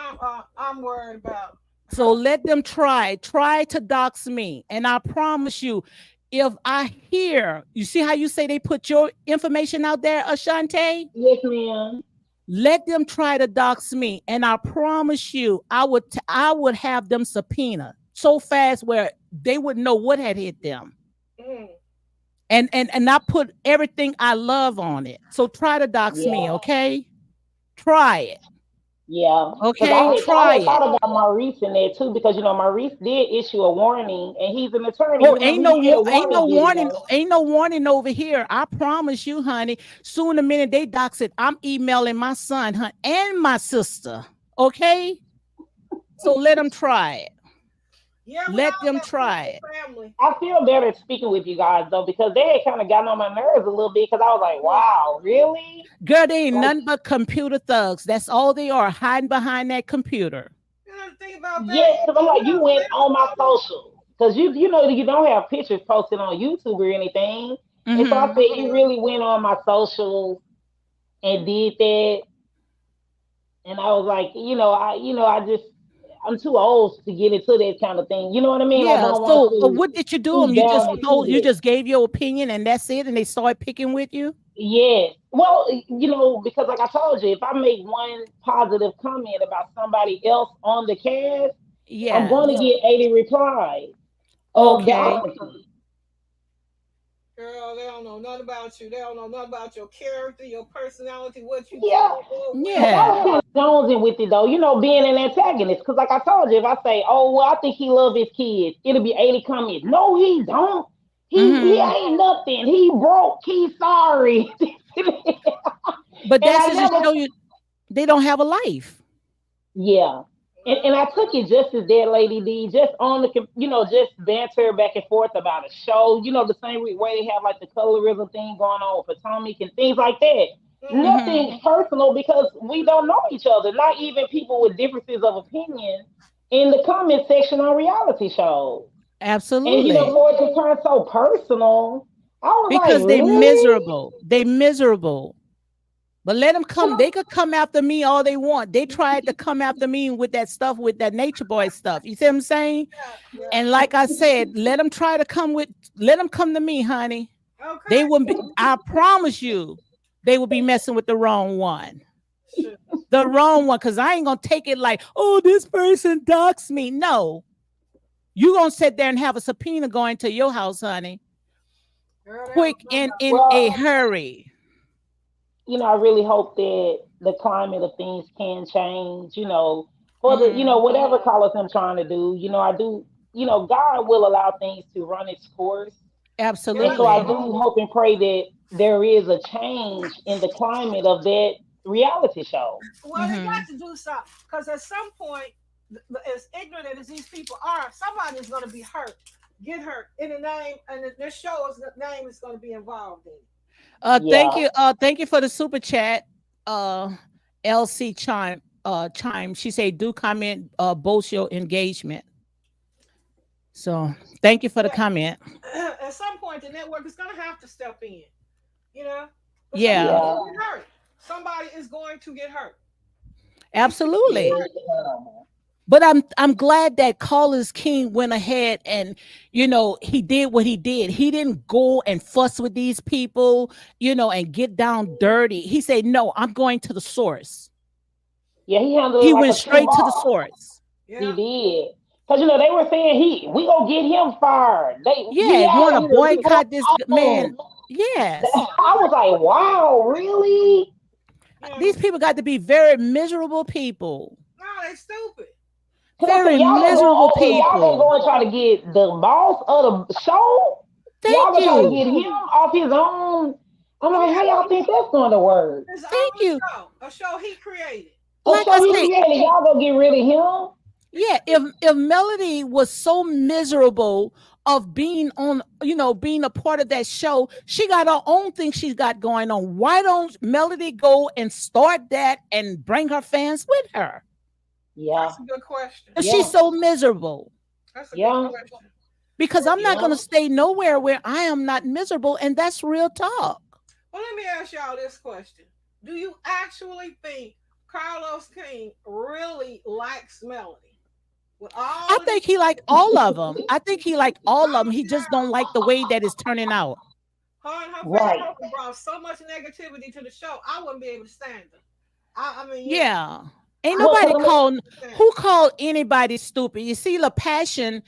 I'm worried about. So let them try to dox me. And I promise you, if I hear, you see how you say they put your information out there, Ashante? Yes, ma'am. Let them try to dox me. And I promise you, I would have them subpoena so fast where they wouldn't know what had hit them. Mm. And I put everything I love on it. So try to dox me, Yeah, okay? Try it. yeah. Because Okay? I Try had it. thought about Maurice in there too, because Maurice did issue a warning, and he's an attorney. Oh, ain't He no did a ain't no warning warning, video. ain't no warning over here. I promise you, honey. Soon the minute they dox it, I'm emailing my son, hun, and my sister. Okay, so let them try it. Yeah, we Let all them got try people it. family. I feel better speaking with you guys though, because they had kind of gotten on my nerves a little bit, because I was like, Mm. wow, really? Girl, they ain't Like, nothing but computer thugs. That's all they are, hiding behind that computer. You know the thing about that? yes, because I'm You like, you have went on my family social. Because you don't have pictures posted on YouTube or anything. And so I Mm-hmm. said, you really went on my socials and did that. And I was like, I just, I'm too old to get into that kind of thing. You know what I mean? I Yeah. don't want So to what did you do? Them? stoop You down just into told, you that. just gave your opinion, and that's it. And they started picking with you. Yes. Well, because like I told you, if I make one positive comment about somebody else on the cast, I'm Yes. going to get 80 replies of the Okay. opposite. girl, they don't know nothing about you. They don't know nothing about your character, your personality, what you Yeah. capable of, where Because you I Yeah. was kind of jonesing with it though, being an antagonist. Because like I told you, if I say, "Oh well, I think he love his kids," it'll be 80 comments. No, he don't. He Mm-hmm. ain't nothing. He broke. He's sorry. But And that's I just to never, show you they don't have a life. yeah. And I took it just as that, Lady D, just on just banter back and forth about a show. The same way they have like the colorism thing going on with Potomac and things like that. Mm. Mm-hmm. Nothing personal, because we don't know each other. Not even people with differences of opinion in the comment section on reality shows. And Absolutely. for it to turn so personal, I was like, Because they really? miserable. They miserable. But let them come. They could come after me all they want. They tried to come after me with that stuff, with that nature boy stuff. You see what I'm saying? Yeah, yeah. And like I said, let them try to let them come to me, honey. They Okay. wouldn't be, I promise you, they would be messing with the wrong one. Sure. The wrong one. Cause I ain't gonna take it like, oh, this person doxed me. No. You gonna sit there and have a subpoena going to your house, honey. Girl, they don't Quick know and about in a Well, hurry. I really hope that the climate of things can change, for the, Hmm. whatever colors I'm trying to do, I do, God will allow things to run its course. yeah. And so I Absolutely. do hope and pray that there is a change in the climate of that, reality show. Well, they got Mm-hmm. to do something because at some point, as ignorant as these people are, somebody is going to be hurt, get hurt in the name, and this show's name is going to be involved in it. Thank Yeah, you. Thank you for the super chat. Uh, LC chime. She said, "Do comment, boast your engagement." So, thank you for the comment. Yeah, at some point, the network is going to have to step in, you know, but somebody's Yeah, yeah, going to get hurt. Somebody is going to get hurt. These people get absolutely. yeah. hurt. But I'm glad that Carlos King went ahead and he did what he did. He didn't go and fuss with these people, and get down dirty. He said, "No, I'm going to the source." Yeah, he handled it He like went a true straight to the boss. source. He Yeah. did. Cause they were saying we gonna get him fired. Yeah, He want out to here, he going boycott this man. on. Yes. I was like, wow, really? Yeah. These people got to be very miserable people. No, they stupid. Cause I said, Very y'all gonna go miserable over, y'all gonna people. go and try to get the boss of the show. Y'all Thank gonna try to you. get him off his own. I'm like, how y'all think that's gonna work? His Thank own you. show, a show he created. A Like I show he say, created, y'all gonna get rid of him? yeah, if Melody was so miserable of being on, being a part of that show, she got her own thing she's got going on. Why don't Melody go and start that and bring her fans with her? Yeah, That's a good question. If she's yeah, so miserable. That's a good yeah, question. Because I'm not yeah. going to stay nowhere where I am not miserable, and that's real talk. Well, let me ask y'all this question: do you actually think Carlos King really likes Melody with I all of think these? he like all of them. I think he like all of them. Oh He just don't yeah, like the way that it's turning out. her and her Right. family brought so much negativity to the show. I wouldn't be able to stand them. I mean, yeah, Yeah. Ain't I Well, nobody cause wouldn't I mean, called be able to stand who them. called anybody stupid. You see La Passion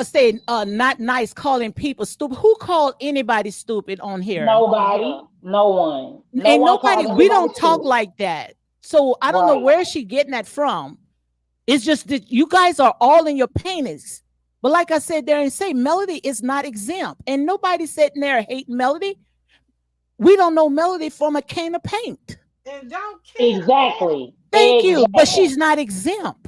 saying not nice calling people stupid. Who called anybody stupid on here? nobody, no one, no Ain't one nobody, called we anybody don't talk stupid. like that. So I don't know Right. where she getting that from. It's just that you guys are all in your panties. But like I said there and say, Melody is not exempt. And nobody sitting there hating Melody. We don't know Melody from a can of paint. And don't care. Exactly. Thank you. But Exactly. she's not exempt.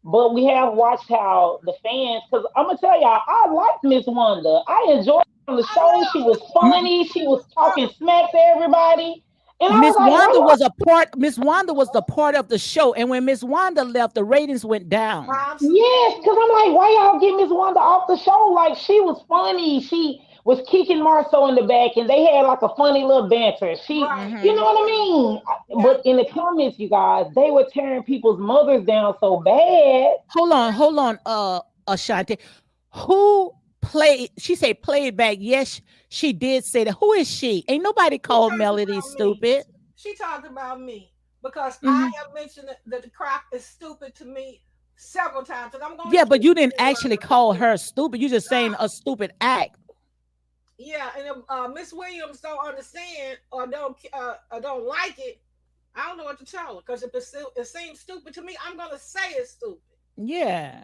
But we have watched how the fans, because I'm gonna tell y'all, I liked Miss Wanda. I enjoyed her on the I show. She love was Miss Wanda. funny. She was talking smack to everybody, and I was Miss like, Wanda why was a part. Miss Wanda was the part of the show, and when Miss Wanda left, the ratings went down. yes, Absolutely. because I'm like, why y'all get Miss Wanda off the show? Like she was funny. She was kicking Marceau in the back, and they had like a funny little banter. Right. You Hmm. know what I mean? Yeah. But in the comments, you guys, they were tearing people's mothers down so bad. Hold on, Ashanti. Who played? She said played back. Yes, she did say that. Who is she? Ain't nobody She called talked Melody about me. stupid. She talked about me because I Hmm. have mentioned that the crap is stupid to me several times, and I'm going to Yeah, but keep you didn't saying what actually I'm going to call say. her stupid. You just saying a stupid act. Yeah, and if Miss Williams don't understand or don't like it, I don't know what to tell her because if it seems stupid to me, I'm gonna say it's stupid. Yeah.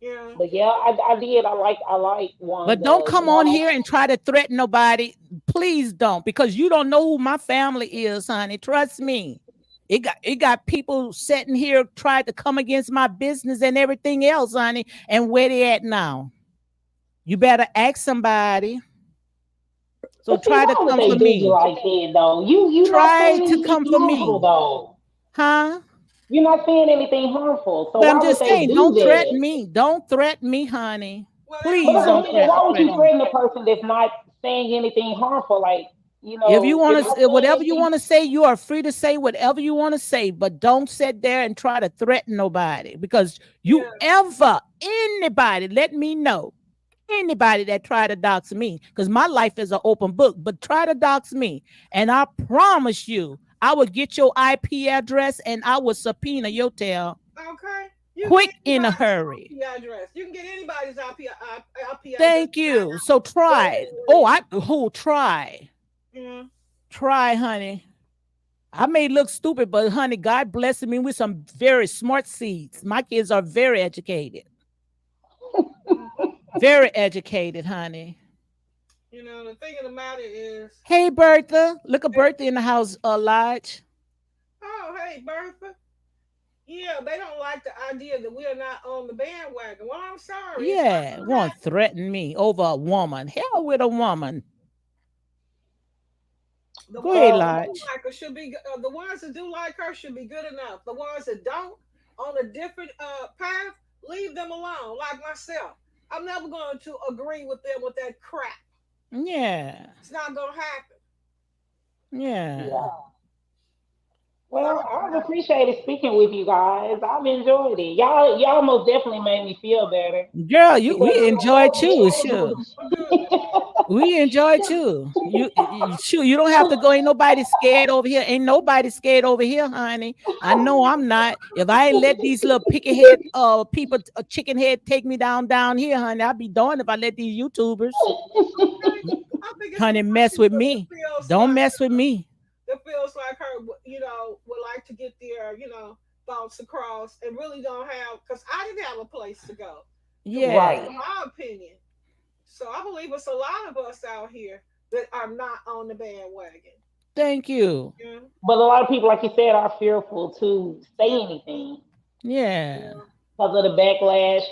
Yeah, But yeah, I did. I like But don't Wanda. come on here and try to threaten nobody. Please don't, because you don't know who my family is, honey. Trust me. It got people sitting here tried to come against my business and everything else, honey. And where they at now? You better ask somebody. So But see, try to why would come they for do you me. like that though? You not Try saying to anything come for harmful me. though. Huh? You're not saying anything harmful. So But I'm why would just they saying, do don't that? threaten me. Don't threaten me, honey. well, they But don't Please that's what don't I'm saying. threaten Why would you threaten me. threaten a person that's not saying anything harmful? Like, If you you're want not to, saying whatever you anything. want to say, you are free to say whatever you want to say, but don't sit there and try to threaten nobody, because me. you Yeah, ever, anybody, let me know, anybody that try to dox me, because my life is an open book, but try to dox me. And I promise you, I will get your IP address and I will subpoena your tail okay. You can get quick in a anybody's hurry. IP address. You can get anybody's IP address. Thank you. So try. Oh, try. Yeah. Try, honey. I may look stupid, but honey, God blessed me with some very smart seeds. My kids are very educated. Mhm. Very educated, honey. The thing of the matter is, Hey, Bertha. Look at Bertha in the house, Lodge. oh, hey, Bertha. Yeah, they don't like the idea that we are not on the bandwagon. Well, I'm sorry, it's not Yeah, going to won't happen. threaten me over a woman. Hell with a woman. The Go ahead, ones Well, that do Lodge. like her should be, the ones that do like her should be good enough. The ones that don't, on a different path, leave them alone. Like myself, I'm never going to agree with them with that crap. Yeah, It's not going to happen. yeah. yeah. It's not Well, going to I've happen. appreciated speaking with you guys. I've enjoyed it. Y'all most definitely made me feel better Girl, we because enjoy too. Sure. Well, good. We enjoy too. Sure, you don't have to go. Ain't nobody scared over here. Ain't nobody scared over here, honey. I know I'm not. If I ain't let these little picky head people chicken head take me down here, honey, I'd be darned if I let these YouTubers, Okay. I think it's a honey, lot of mess with people that me. feels Don't like mess with me. her, would like to get their, thoughts across and really don't have, because I didn't have a place to go to voice Yeah. right. my opinion. So I believe it's a lot of us out here that are not on the bandwagon. Thank you. Yeah, But a lot of people, like you said, are fearful to yeah, say anything Yeah. yeah, because of the backlash.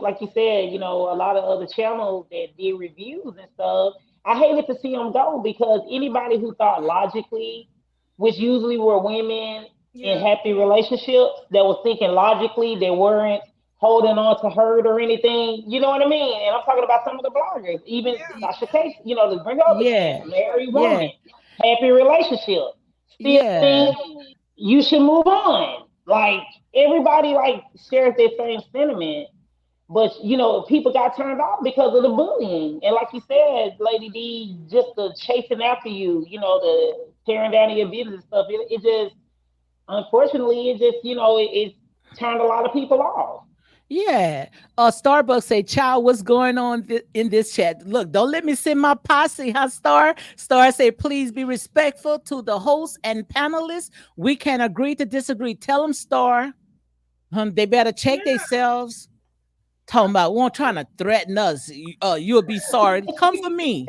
Like you said, a lot of other channels that did reviews and stuff. I hated to see them go because anybody who thought logically, which usually were women in yeah, happy relationships that was thinking logically, they weren't holding on to hurt or anything. You know what I mean? And I'm talking about some of the bloggers, even yeah, Y- Sasha Case. To bring up again, Yeah. married Yeah. woman, happy relationship, still Yeah. think you should move on. Like everybody like shares that same sentiment, but people got turned off because of the bullying. And like you said, Lady D, just the chasing after you, the tearing down of your business and stuff. It just unfortunately it just it turned a lot of people off. Yeah. Starbucks say, child, what's going on in this chat? Look, don't let me send my posse, huh, Star? Star say, please be respectful to the host and panelists. We can agree to disagree. Tell them, Star, they better check yeah. themselves. Talking about won't trying to threaten us. You'll be sorry. Come for me.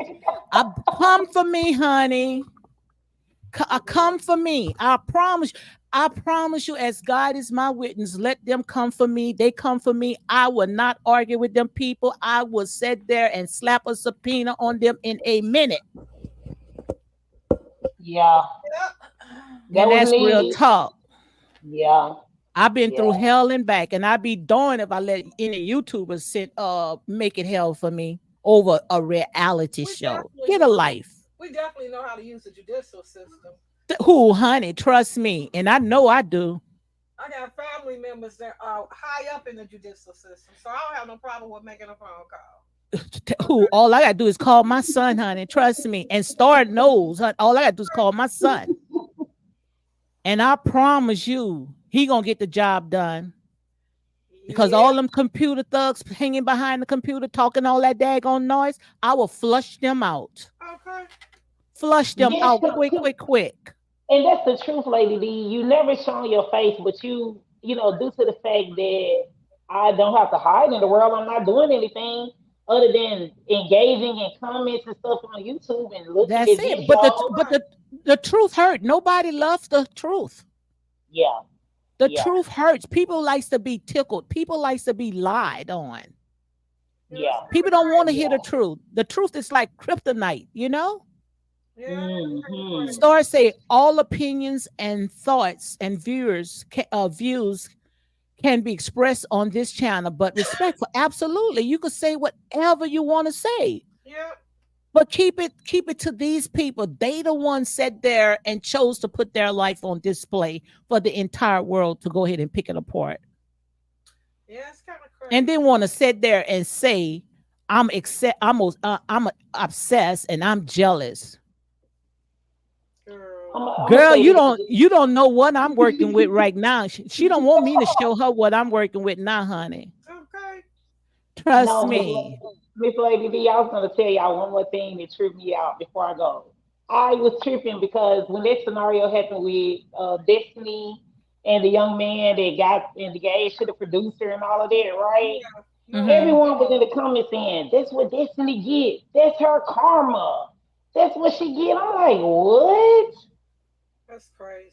Come for me, honey. Come for me. I promise. I promise you, as God is my witness, let them come for me. They come for me. I will not argue with them people. I will sit there and slap a subpoena on them in a minute. Yeah, that And was that's real needed. talk. Yeah, I've been yeah. through hell and back, and I'd be darned if I let any YouTubers make it hell for me over a reality We show. definitely Get a know. life. We definitely know how to use the judicial system. Who, honey? Trust me, and I know I do. I got family members that are high up in the judicial system, so I don't have no problem with making a phone call. Who? Okay. All I gotta do is call my son, honey. Trust me. And Star knows. All I gotta do is call my son, and I promise you, he gonna get the job done. Because Yeah. all them computer thugs hanging behind the computer talking all that daggone noise, I will flush them out. Okay. Flush them Yes, out quick, quick, quick. and that's the truth, Lady D. You never shown your face, but due to the fact that I don't have to hide in the world, I'm not doing anything other than engaging in comments and stuff on YouTube and looking That's at it. But the videos. but the truth hurt. Nobody loves the truth. Yeah, The yeah, truth hurts. People likes to be tickled. People likes to be lied on. Yeah, that's yeah, kind People of don't want to crazy. hear yeah. the truth. The truth is like kryptonite, you know? Yeah, that's kind of Hmm. crazy. Stars say all opinions and thoughts and views can be expressed on this channel, but respectful. Absolutely. You could say whatever you want to say. Yeah, But keep it to these people. They the ones sat there and chose to put their life on display for the entire world to go ahead and pick it apart. yeah, it's kind of And crazy. then want to sit there and say, I'm obsessed and I'm jealous. Girl. I'm gonna Girl, say you this. don't know what I'm working with right now. She don't want me to show her what I'm working with now, honey. Okay. Trust No, me. Miss Lady D, I was gonna tell y'all one more thing that tripped me out before I go. I was tripping because when that scenario happened with Destiny and the young man that got engaged to the producer and all of that, right? Yeah. Mm-hmm. Everyone was in the comments saying, "That's what Destiny get. That's her karma. That's what she get." I'm like, what? That's crazy.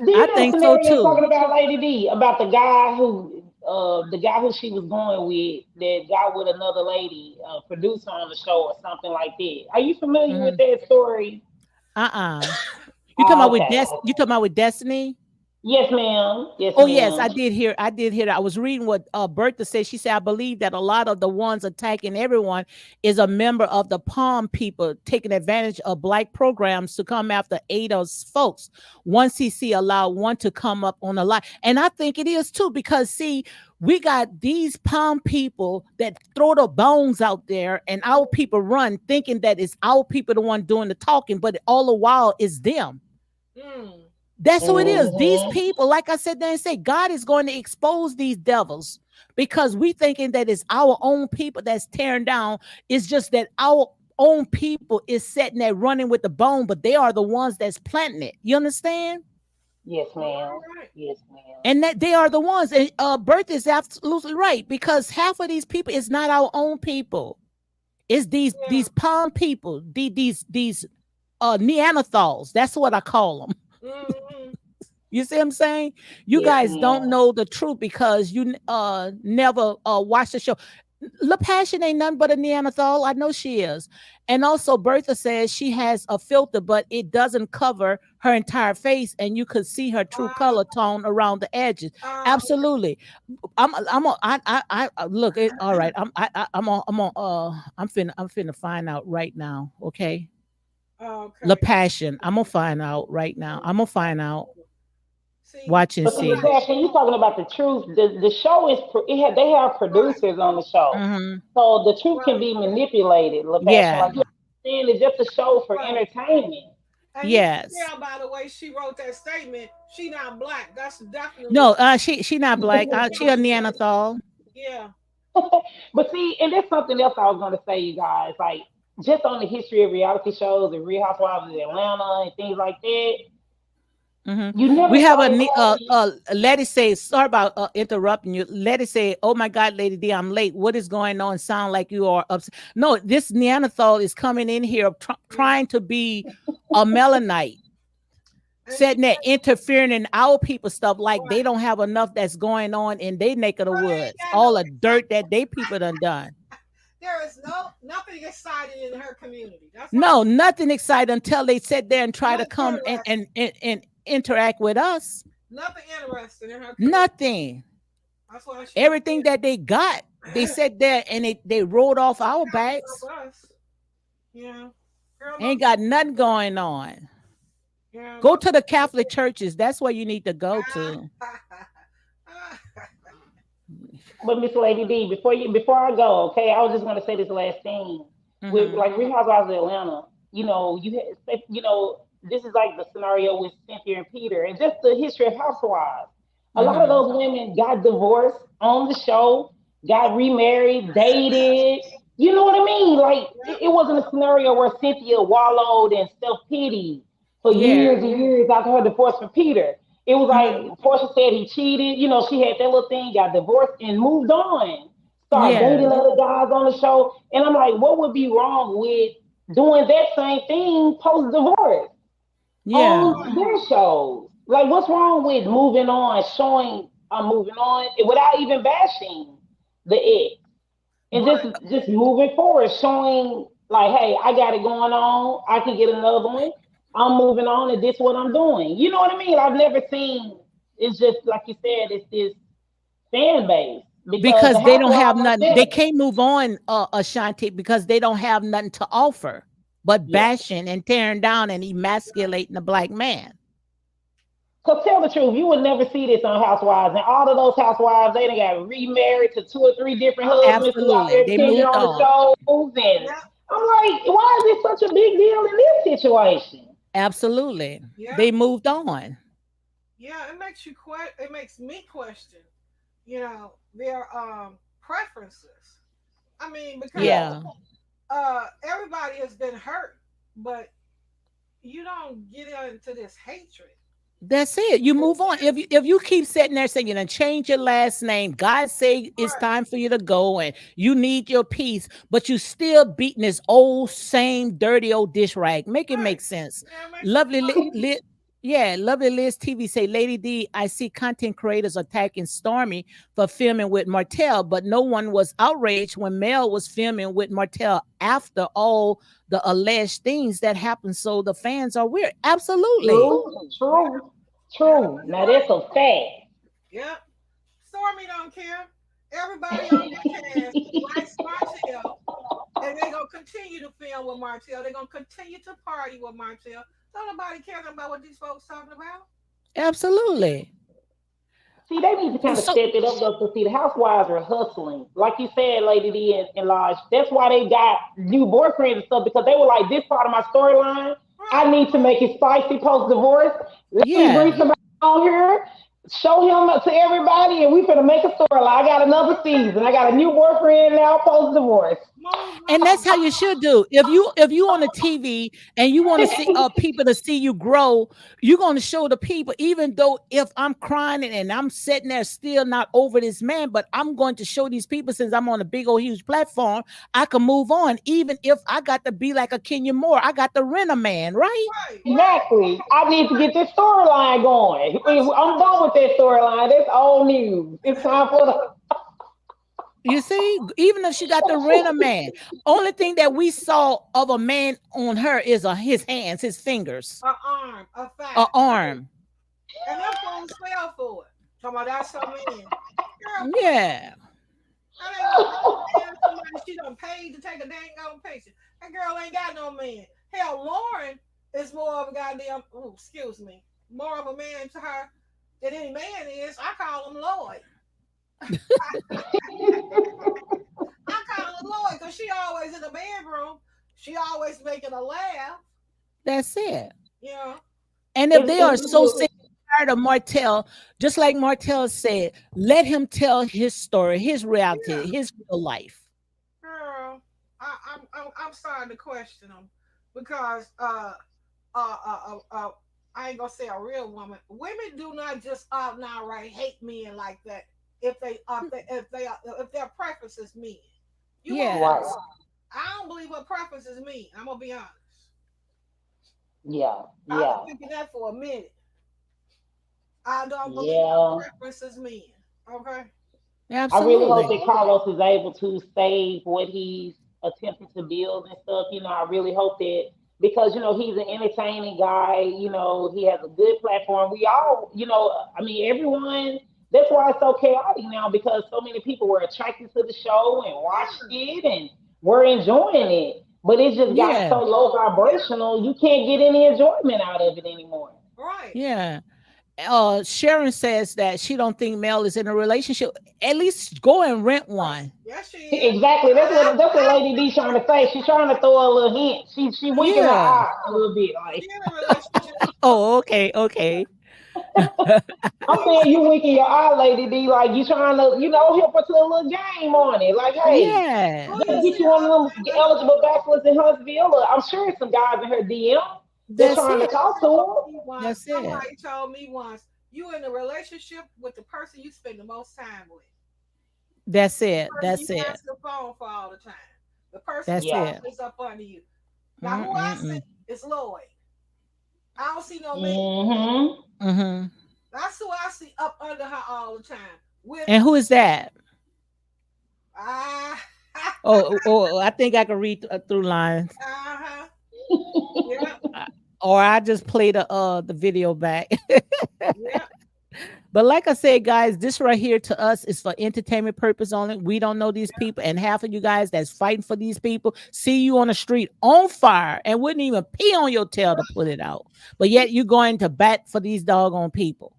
Do I you know the think so scenario I'm too. talking about, Lady D? About the guy who she was going with that got with another lady, producer on the show or something like that. Are you familiar with Mm-hmm. that story? Uh-uh. You talking about Oh, with okay. You talking about with Destiny? Yes, ma'am. Yes, Oh yes, ma'am. I did hear that. I was reading what Bertha said. She said, I believe that a lot of the ones attacking everyone is a member of the Palm people taking advantage of black programs to come after Ada's folks. One CC allowed one to come up on a lie. And I think it is too, because see, we got these Palm people that throw the bones out there and our people run thinking that it's our people the one doing the talking, but all the while it's them. Mm. That's who it is. These Hmm. people, like I said, they say God is going to expose these devils because we thinking that it's our own people that's tearing down. It's just that our own people is sitting there running with the bone, but they are the ones that's planting it. You understand? Yes, All ma'am. right. Yes, ma'am. And that they are the ones. And Birth is absolutely right because half of these people is not our own people. It's Yeah. these palm people, these Neanderthals. That's what I call them. Mm-hmm. You see what I'm saying? You Yes, guys don't ma'am. know the truth because you never watched the show. La Passion ain't nothing but a Neanderthal. I know she is. And also Bertha says she has a filter, but it doesn't cover her entire face, and you could see her true color Uh, tone around the edges. uh, Absolutely. Look it, all right. I'm finna find out right now. Okay. La okay. Passion. I'm gonna find out right now. I'm gonna find out. See, Watch and But see, see. Passion, you talking about the truth. The show is they have right, producers on the show, Hmm. so the truth can right, be manipulated. La Passion, Yeah. like you're saying, it's just a show for right. entertainment. And you can Yes. tell by the way she wrote that statement, she not black. That's definitely No, she not black. She a Neanderthal. yeah. But see, and that's something else I was going to say, you guys. Like just on the history of reality shows and Real Housewives of Atlanta and things like that, Hmm. you never We have saw a that quality. Letty say, sorry about interrupting you. Letty say, oh my God, Lady D, I'm late. What is going on? Sound like you are upset. No, this Neanderthal is coming in here Yeah. trying to be a Melanite, And you sitting there interfering in our people stuff like they right. don't have enough that's going on in their neck of the But woods. ain't got no All the dirt that they people done done. there is nothing exciting in her community. That's why No, nothing exciting until they sit there and try to nothing come interesting. and interact with us. Nothing interesting in her community. Nothing. That's why she Everything that they got, they sat there and they rolled off our backs. up us. Yeah. Girl, Ain't don't got nothing going on. yeah, Go don't to the Catholic churches. That's where you need to go to. But Miss Lady D, before I go, okay, I was just going to say this last thing with Hmm. like Real Housewives of Atlanta. This is like the scenario with Cynthia and Peter, and just the history of Housewives. A lot of Hmm. those women got divorced on the show, got remarried, dated. You know what I mean? Like yeah. it wasn't a scenario where Cynthia wallowed in self pity for Yeah. years and years after her divorce from Peter. It was Hmm. like Portia said he cheated. You know, she had that little thing, got divorced, and moved on. Started Yeah. dating other guys on the show. And I'm like, what would be wrong with doing that same thing post divorce Yeah. on their shows? Like, what's wrong with moving on, showing I'm moving on without even bashing the ex? And Right. just moving forward, showing like, hey, I got it going on. I can get another one. I'm moving on, and this what I'm doing. You know what I mean? I've never seen. It's just like you said. It's this fan base because the Because they don't have housewives nothing. They themselves. can't move on, Ashanti, because they don't have nothing to offer but Yeah. bashing and tearing down and emasculating the black man. Cause tell the truth, you would never see this on Housewives, and all of those housewives, they done got remarried to two or three different husbands throughout Absolutely. their They tenure moved on the on. shows, and Yeah. I'm like, why is it such a big deal in this situation? Absolutely. Yeah. They moved on. Yeah. It makes it makes me question, their preferences. I mean, because Yeah. Yeah. everybody has been hurt, but you don't get into this hatred. That's it. You That's move on. it. If you keep sitting there saying, you know, change your last name, God say it's Right. time for you to go and you need your peace, but you still beating this old same dirty old dish rag. Make it Right. make sense. Yeah, it makes sense. Lovely lit. Yeah, Lovely Liz TV say, Lady D, I see content creators attacking Stormy for filming with Martel, but no one was outraged when Mel was filming with Martel after all the alleged things that happened. So the fans are weird. Absolutely. True, Yeah. true, Yeah. true. Now that's a fact. Yep. Stormy don't care. Everybody on that cast likes Martell, and they're gonna continue to film with Martell. They're gonna continue to party with Martell. Don't nobody care about what these folks talking about. Absolutely. See, they need to kind of So step it up though. Cause see, the housewives are hustling, like you said, Lady D and Lodge. That's why they got new boyfriends and stuff because they were like, this part of my storyline, I Right. need to make it spicy post divorce. Let me bring yeah, somebody on here, show him to everybody, and we finna make a storyline. I got another season. I got a new boyfriend now post divorce. Move and that's on. how you should do. If you on the TV and you want to see people to see you grow, you're going to show the people. Even though if I'm crying and I'm sitting there still not over this man, but I'm going to show these people since I'm on a big old huge platform, I can move on. Even if I got to be like a Kenya Moore, I got to rent a man, right? Right. Right. Exactly. I need to get this storyline going. I'm Absolutely. done with that storyline. That's old news. It's time for the. You see, even if she got to rent a man, only thing that we saw of a man on her is his hands, his fingers, A arm, a a thigh. arm. And them fools fell for it. Talking about that's her man. Girl, please. Yeah, That ain't no damn man. Somebody she done paid to take a dang on picture. That girl ain't got no man. Hell, Lauren is more of a goddamn, ooh, excuse me, more of a man to her than any man is. I call him Lloyd. I call him Lloyd because she always in the bedroom. She always making a laugh. that's it. You know. And if It's, they are it's, so sick and tired of Martell, just like Martell said, let him tell his story, his Yeah. reality, his real life. Girl, I'm starting to question them because uh, uh, uh, uh, I ain't gonna say a real woman. Women do not just out and outright hate men like that. If their preference is men, you won't. right. Yes. I don't believe her preference is men. I'm gonna be honest. Yeah, I was yeah, thinking that for a minute. I don't believe her yeah. preference is men. Okay. I really hope Absolutely. that Carlos is able to save what he's attempting to build and stuff. I really hope that because he's an entertaining guy. He has a good platform. We all, I mean, everyone. That's why it's so chaotic now because so many people were attracted to the show and watched Yeah. it and were enjoying it. But it just got Yeah. so low Yeah. vibrational, you can't get any enjoyment out of it anymore. Right. Yeah. Sharon says that she don't think Mel is in a relationship. At least go and rent one. Yes, she is. Exactly. That's I, what that's what I, Lady D trying to say. She's trying to throw a little hint. She winking her Yeah. eye a little bit. Like she in a relationship. Oh, okay, okay. I'm saying, you winking your eye, Lady D. Like you trying to help her to a little game on it. Like, hey, Yeah, Who let you me get see you one all of the them time? eligible bachelors in Huntsville. I'm sure it's some guys in her DM that's that's trying to it. talk to That's it. Somebody told me once, you in a relationship with the person you spend the most time with. That's The it. person you That's it. answer the phone for all the time. The person her. That's who Yeah. it. always up under you. Now who I see Mm-mm-mm. is Lloyd. I don't see no man. Mm-hmm. Mm-hmm. That's who I see up under her all the time. With And who is that? ah I think I can read through lines. uh-huh. Yeah, Uh, or I just play the video back. yeah, But like I said, guys, this right here to us is for entertainment purpose only. We don't know these people, and half of you guys that's fighting for these people see you on the street on fire and wouldn't even pee on your tail to put it out. But yet you're going to bat for these doggone people.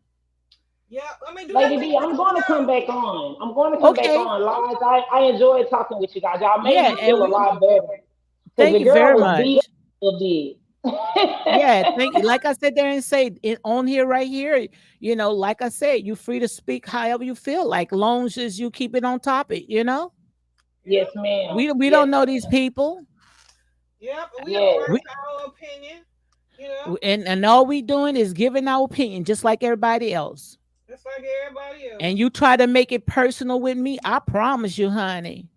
yeah. I mean, do that Lady make D, I'm sense to going to come y'all? back on. I'm going to come back Okay. on. Live. I enjoyed talking with you guys. Y'all made Yeah, me and feel a we lot better because thank the you girl very was beat up much. a little bit. Yeah, thank you. Like I said there and say it on here right here, like I said, you're free to speak however you feel like, long as you keep it on topic. Yeah, Yes, ma'am. We Yes, don't know these ma'am. people. yeah. We Yes. express We our opinion. You know, And all we doing is giving our opinion, just like everybody else. just like everybody else. And you try to make it personal with me, I promise you, honey.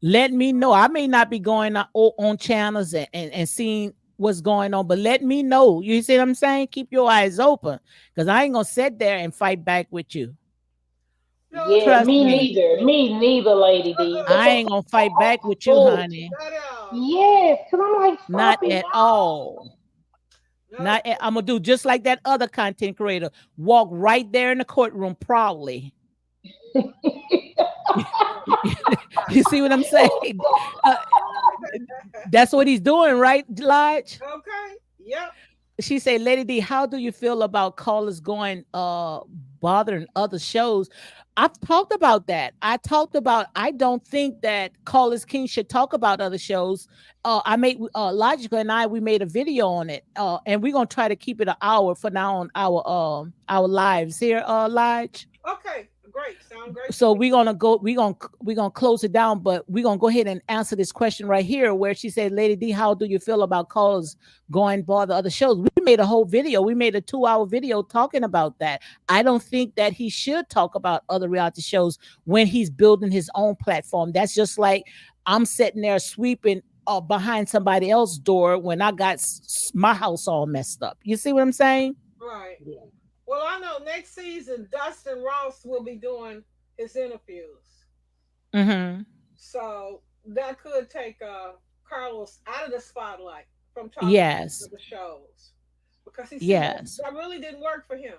Let me know. I may not be going on channels and seeing what's going on, but let me know. You see what I'm saying? Keep your eyes open, because I ain't gonna sit there and fight back with you. No, it's Yeah, okay. Trust me me. neither. Me neither, Lady D. I ain't gonna fight back with you, But honey. Not at all. yes, because I'm like, Not stop it at all. No, I'm gonna do just like that other content creator. Walk right there in the courtroom proudly. You see what I'm saying? Uh, that's what he's doing, right, Lodge? okay. Yep. She said, Lady D, how do you feel about callers going bothering other shows? I've talked about that. I don't think that Callers King should talk about other shows. I made Logical and we made a video on it. And we're gonna try to keep it an hour for now on our lives here, Lodge. Okay. Great. Sound great to So me. we're gonna close it down, but we're gonna go ahead and answer this question right here, where she said, Lady D, how do you feel about callers going bother other shows? We made a whole video. We made a 2-hour video talking about that. I don't think that he should talk about other reality shows when he's building his own platform. That's just like I'm sitting there sweeping behind somebody else's door when I got my house all messed up. You see what I'm saying? Right. yeah. Well, I know next season Dustin Ross will be doing his interviews, Mm-hmm. so that could take Carlos out of the spotlight from talking to Yes. the shows because he see that, Yes. that really didn't work for him.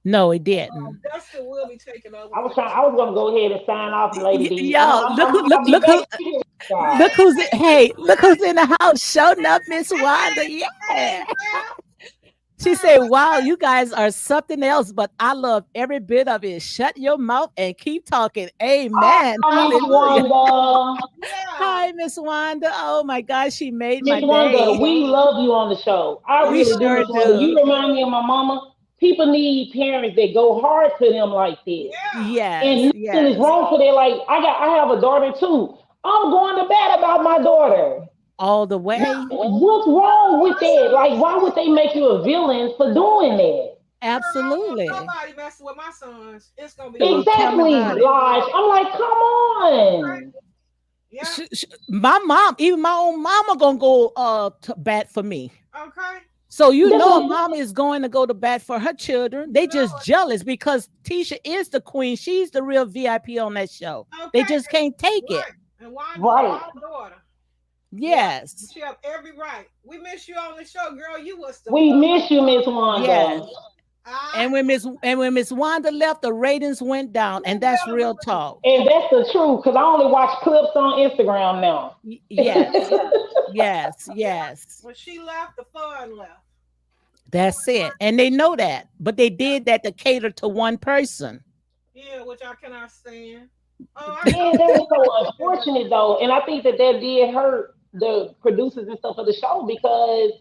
No, it didn't. Dustin will be taking over I for was trying. I was gonna go ahead and sign off, Lady D. Y'all, I'll be back to you guys. look who's hey, look who's in the house showing up, Miss Wanda. Hey, Yeah. girl. She said, wow, you guys are something else, but I love every bit of it. Shut your mouth and keep talking. Amen. Oh, Miss Hallelujah. Wanda. Yeah. Hi, Miss Wanda. Oh my gosh, she made Miss my Wanda, day. we love you on the show. I We really do, sure Miss Wanda. do. You remind me of my mama. People need parents that go hard to them like this. Yeah. Yes, And nothing is yes. wrong for that. Like I have a daughter too. I'm going to bat about my daughter. All the Yeah. way. What's wrong with that? Like, why would they make you a villain for doing that? Girl, I don't want Absolutely. nobody messing with my sons. It's gonna be Oh, me. tell me Exactly, about it. Lodge. I'm like, come on. Yeah. My mom, even my own mama gonna go to bat for me. Okay. So you That's know a what mom is going to go to bat for her children. You They know just jealous because Tisha is the queen. She's the real VIP on that show. it. They Okay. just can't take it. Right. And Wanda's right. our daughter. Yeah. Yes. She have every right. We miss you on the show, girl. You was the We best. miss you, Miss Wanda. Yes. I And when Miss Wanda left, the ratings went down, and went that's down the real drain. talk. And that's the truth, because I only watch clips on Instagram now. Yes. Yes. Yeah. Yes. When she left, the fun left. That's it. And they know that. But they did that to cater to one person. Yeah, which I cannot stand. Oh, I Yeah, that was so know. unfortunate though. And I think that did hurt the producers and stuff of the show because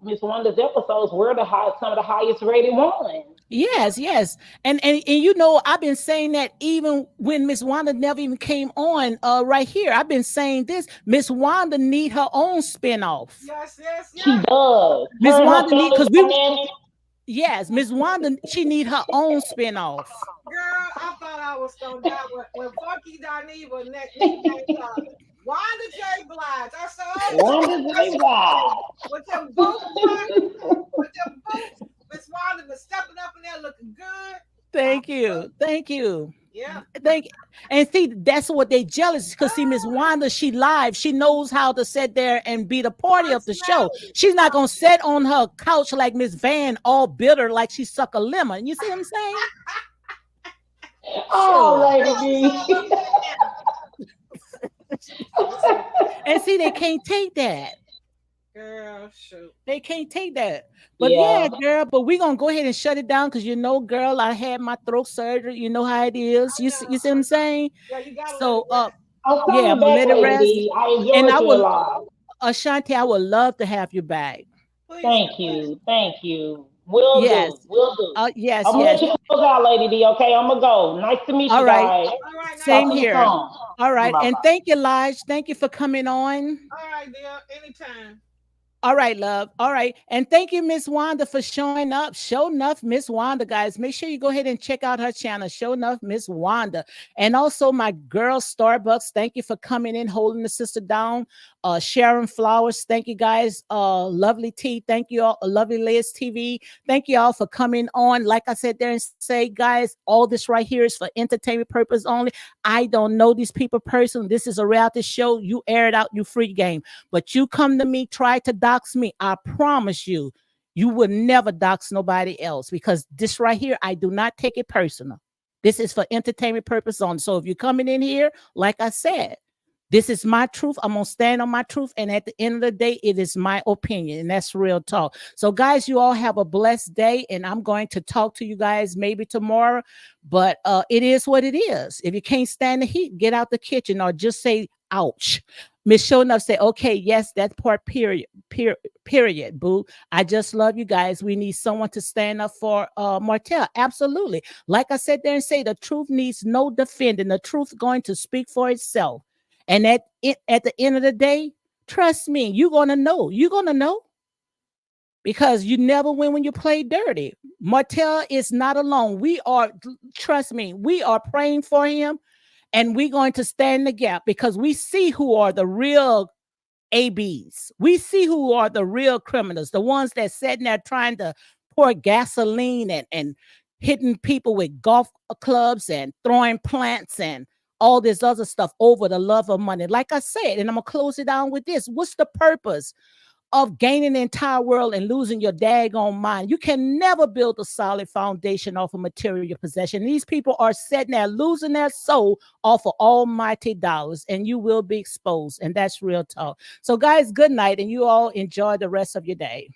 Miss Wanda's episodes were some of the highest rated ones. Yes, yes. And I've been saying that even when Miss Wanda never even came on right here. I've been saying this. Miss Wanda need her own spinoff. Yes, yes, She yes. does. Miss Her and her Wanda need family because we dynamic. yes, Miss Wanda, she need her own spinoff. Girl, I thought I was gonna die when Funky Dineva nicknamed Wanda J. Blige. I said, oh, Wanda J. Blige. with them boots, on, with them boots, Miss Wanda was stepping up in there looking good. Thank you. Thank you. Yeah. Thank and see that's what they jealous because see Miss Wanda she live she knows how to sit there and be the party of the show. She's not gonna sit on her couch like Miss Van all bitter like she suck a lemon. You see what I'm saying? Oh, Sure. Lady D. And see they can't take that. Girl, shoot. They can't take that. But Yeah. yeah, girl, but we're gonna go ahead and shut it down because girl, I had my throat surgery. You know how it is. I You know. see what I'm saying? Yeah, you gotta let it So rest. I'm yeah, I'm coming gonna back, let it Lady rest. D. I And enjoyed I you a will lot. Ashanti, I would love to have you back. Please Thank come back. you. Thank you. Will Yes. do. Will do. Yes, I'm gonna yes. let you close out, Lady D. Okay, I'm gonna go. Nice to meet All you right. guys. All right, nice Talk Same to you here. soon. All right. Bye And bye. thank you, Lige. Thank you for coming on. All right, dear. Anytime. All right, love. All right. And thank you, Miss Wanda, for showing up. Show enough, Miss Wanda, guys. Make sure you go ahead and check out her channel. Show enough, Miss Wanda. And also my girl Starbucks. Thank you for coming in, holding the sister down. Sharon Flowers. Thank you, guys. Lovely T. Thank you all. Lovely Liz TV. Thank you all for coming on. Like I said there and say, guys, all this right here is for entertainment purpose only. I don't know these people personally. This is a reality show. You air it out, you free game. But you come to me, try to dox me. I promise you, you will never dox nobody else because this right here, I do not take it personal. This is for entertainment purpose only. So if you're coming in here, like I said, this is my truth. I'm going to stand on my truth. And at the end of the day, it is my opinion. And that's real talk. So, guys, you all have a blessed day. And I'm going to talk to you guys maybe tomorrow. But it is what it is. If you can't stand the heat, get out the kitchen or just say, ouch. Miss Shownuff say, okay, yes, that part, period, boo. I just love you guys. We need someone to stand up for Martel. Absolutely. Like I said there and say, the truth needs no defending. The truth going to speak for itself. And at the end of the day, trust me, you're going to know. You're going to know because you never win when you play dirty. Martel is not alone. We are, trust me, we are praying for him and we're going to stand the gap because we see who are the real ABs. We see who are the real criminals, the ones that sitting there trying to pour gasoline and hitting people with golf clubs and throwing plants and all this other stuff over the love of money. Like I said, and I'm going to close it down with this. What's the purpose of gaining the entire world and losing your daggone mind? You can never build a solid foundation off of material possession. These people are sitting there losing their soul off of almighty dollars, and you will be exposed. And that's real talk. So, guys, good night, and you all enjoy the rest of your day.